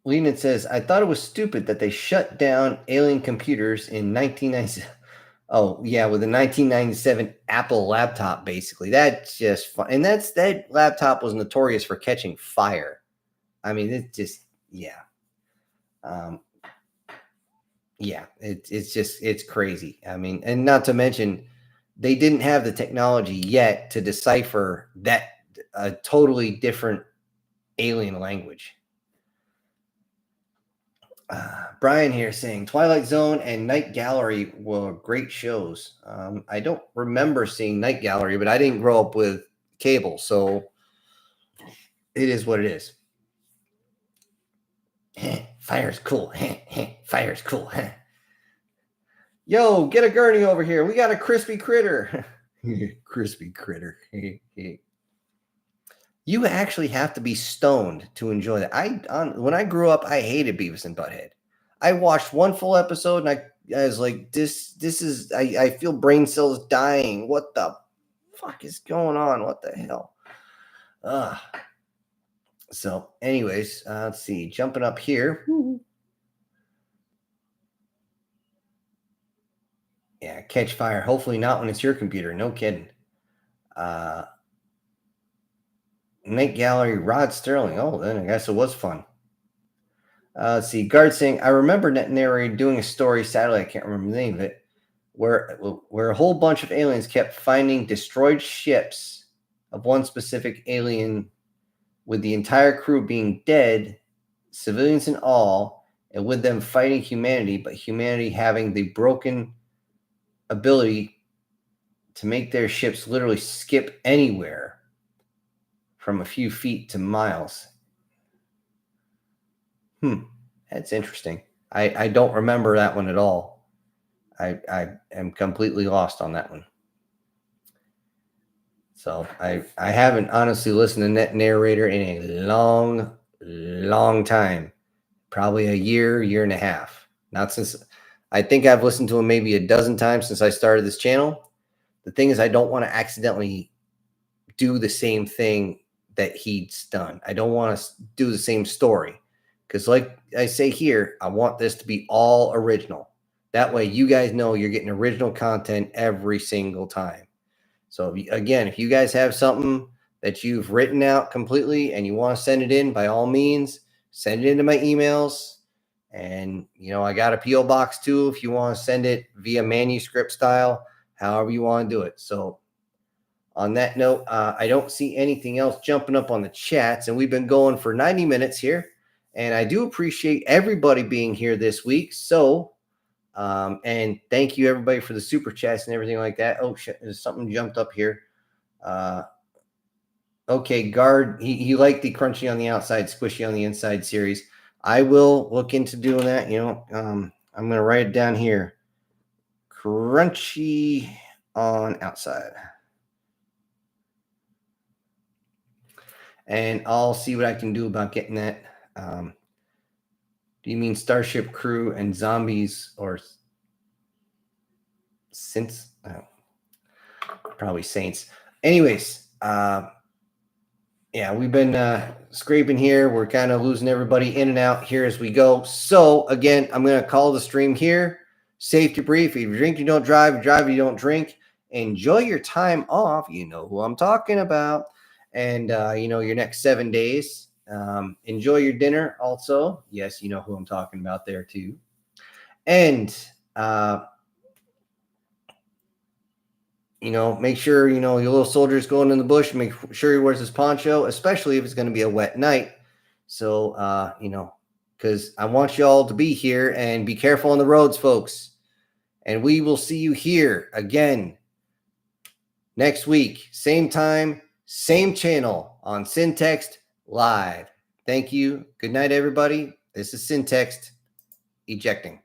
Lenin says, I thought it was stupid that they shut down alien computers in 1997. Oh, yeah, with a 1997 Apple laptop, basically. That's just fun. And that laptop was notorious for catching fire. I mean, it's just, yeah. Yeah, it's crazy. I mean, and not to mention, they didn't have the technology yet to decipher that a totally different alien language. Brian here saying Twilight Zone and Night Gallery were great shows. I don't remember seeing Night Gallery, but I didn't grow up with cable, so it is what it is. Fire's cool. Fire's cool. Yo, get a gurney over here. We got a crispy critter. Crispy critter. You actually have to be stoned to enjoy that. When I grew up, I hated Beavis and Butthead. I watched one full episode and I was like, this is I feel brain cells dying. What the fuck is going on? What the hell? So, anyways, let's see. Jumping up here. Yeah, catch fire. Hopefully not when it's your computer. No kidding. Night Gallery, Rod Sterling. Oh, then I guess it was fun. Let's see. Guard saying, I remember net narrating doing a story, sadly, I can't remember the name of it, where a whole bunch of aliens kept finding destroyed ships of one specific alien, with the entire crew being dead, civilians and all, and with them fighting humanity, but humanity having the broken ability to make their ships literally skip anywhere from a few feet to miles. That's interesting. I don't remember that one at all. I am completely lost on that one. So I haven't honestly listened to Net Narrator in a long time. Probably a year and a half. Not since I think I've listened to him maybe a dozen times since I started this channel. The thing is, I don't want to accidentally do the same thing that he's done. I don't want to do the same story. Because like I say here, I want this to be all original. That way you guys know you're getting original content every single time. So again, if you guys have something that you've written out completely and you want to send it in, by all means, send it into my emails. And, I got a P.O. box too if you want to send it via manuscript style, however you want to do it. So on that note, I don't see anything else jumping up on the chats. And we've been going for 90 minutes here. And I do appreciate everybody being here this week. So, and thank you everybody for the super chats and everything like that. Oh shit, there's something jumped up here. Okay, Guard, he liked the crunchy on the outside, squishy on the inside series. I will look into doing that. I'm going to write it down here. Crunchy on outside. And I'll see what I can do about getting that. Do you mean Starship Crew and zombies or Saints? Oh, probably Saints. Anyways, yeah, we've been scraping here. We're kind of losing everybody in and out here as we go. So again, I'm going to call the stream here. Safety brief. If you drink, you don't drive. If you drive, you don't drink. Enjoy your time off. You know who I'm talking about. And, your next 7 days. Enjoy your dinner also. Yes, you know who I'm talking about there too. And, make sure, your little soldier's going in the bush. Make sure he wears his poncho, especially if it's going to be a wet night. So, because I want you all to be here and be careful on the roads, folks. And we will see you here again next week. Same time, same channel on Syntext Live. Thank you. Good night, everybody. This is Syntext ejecting.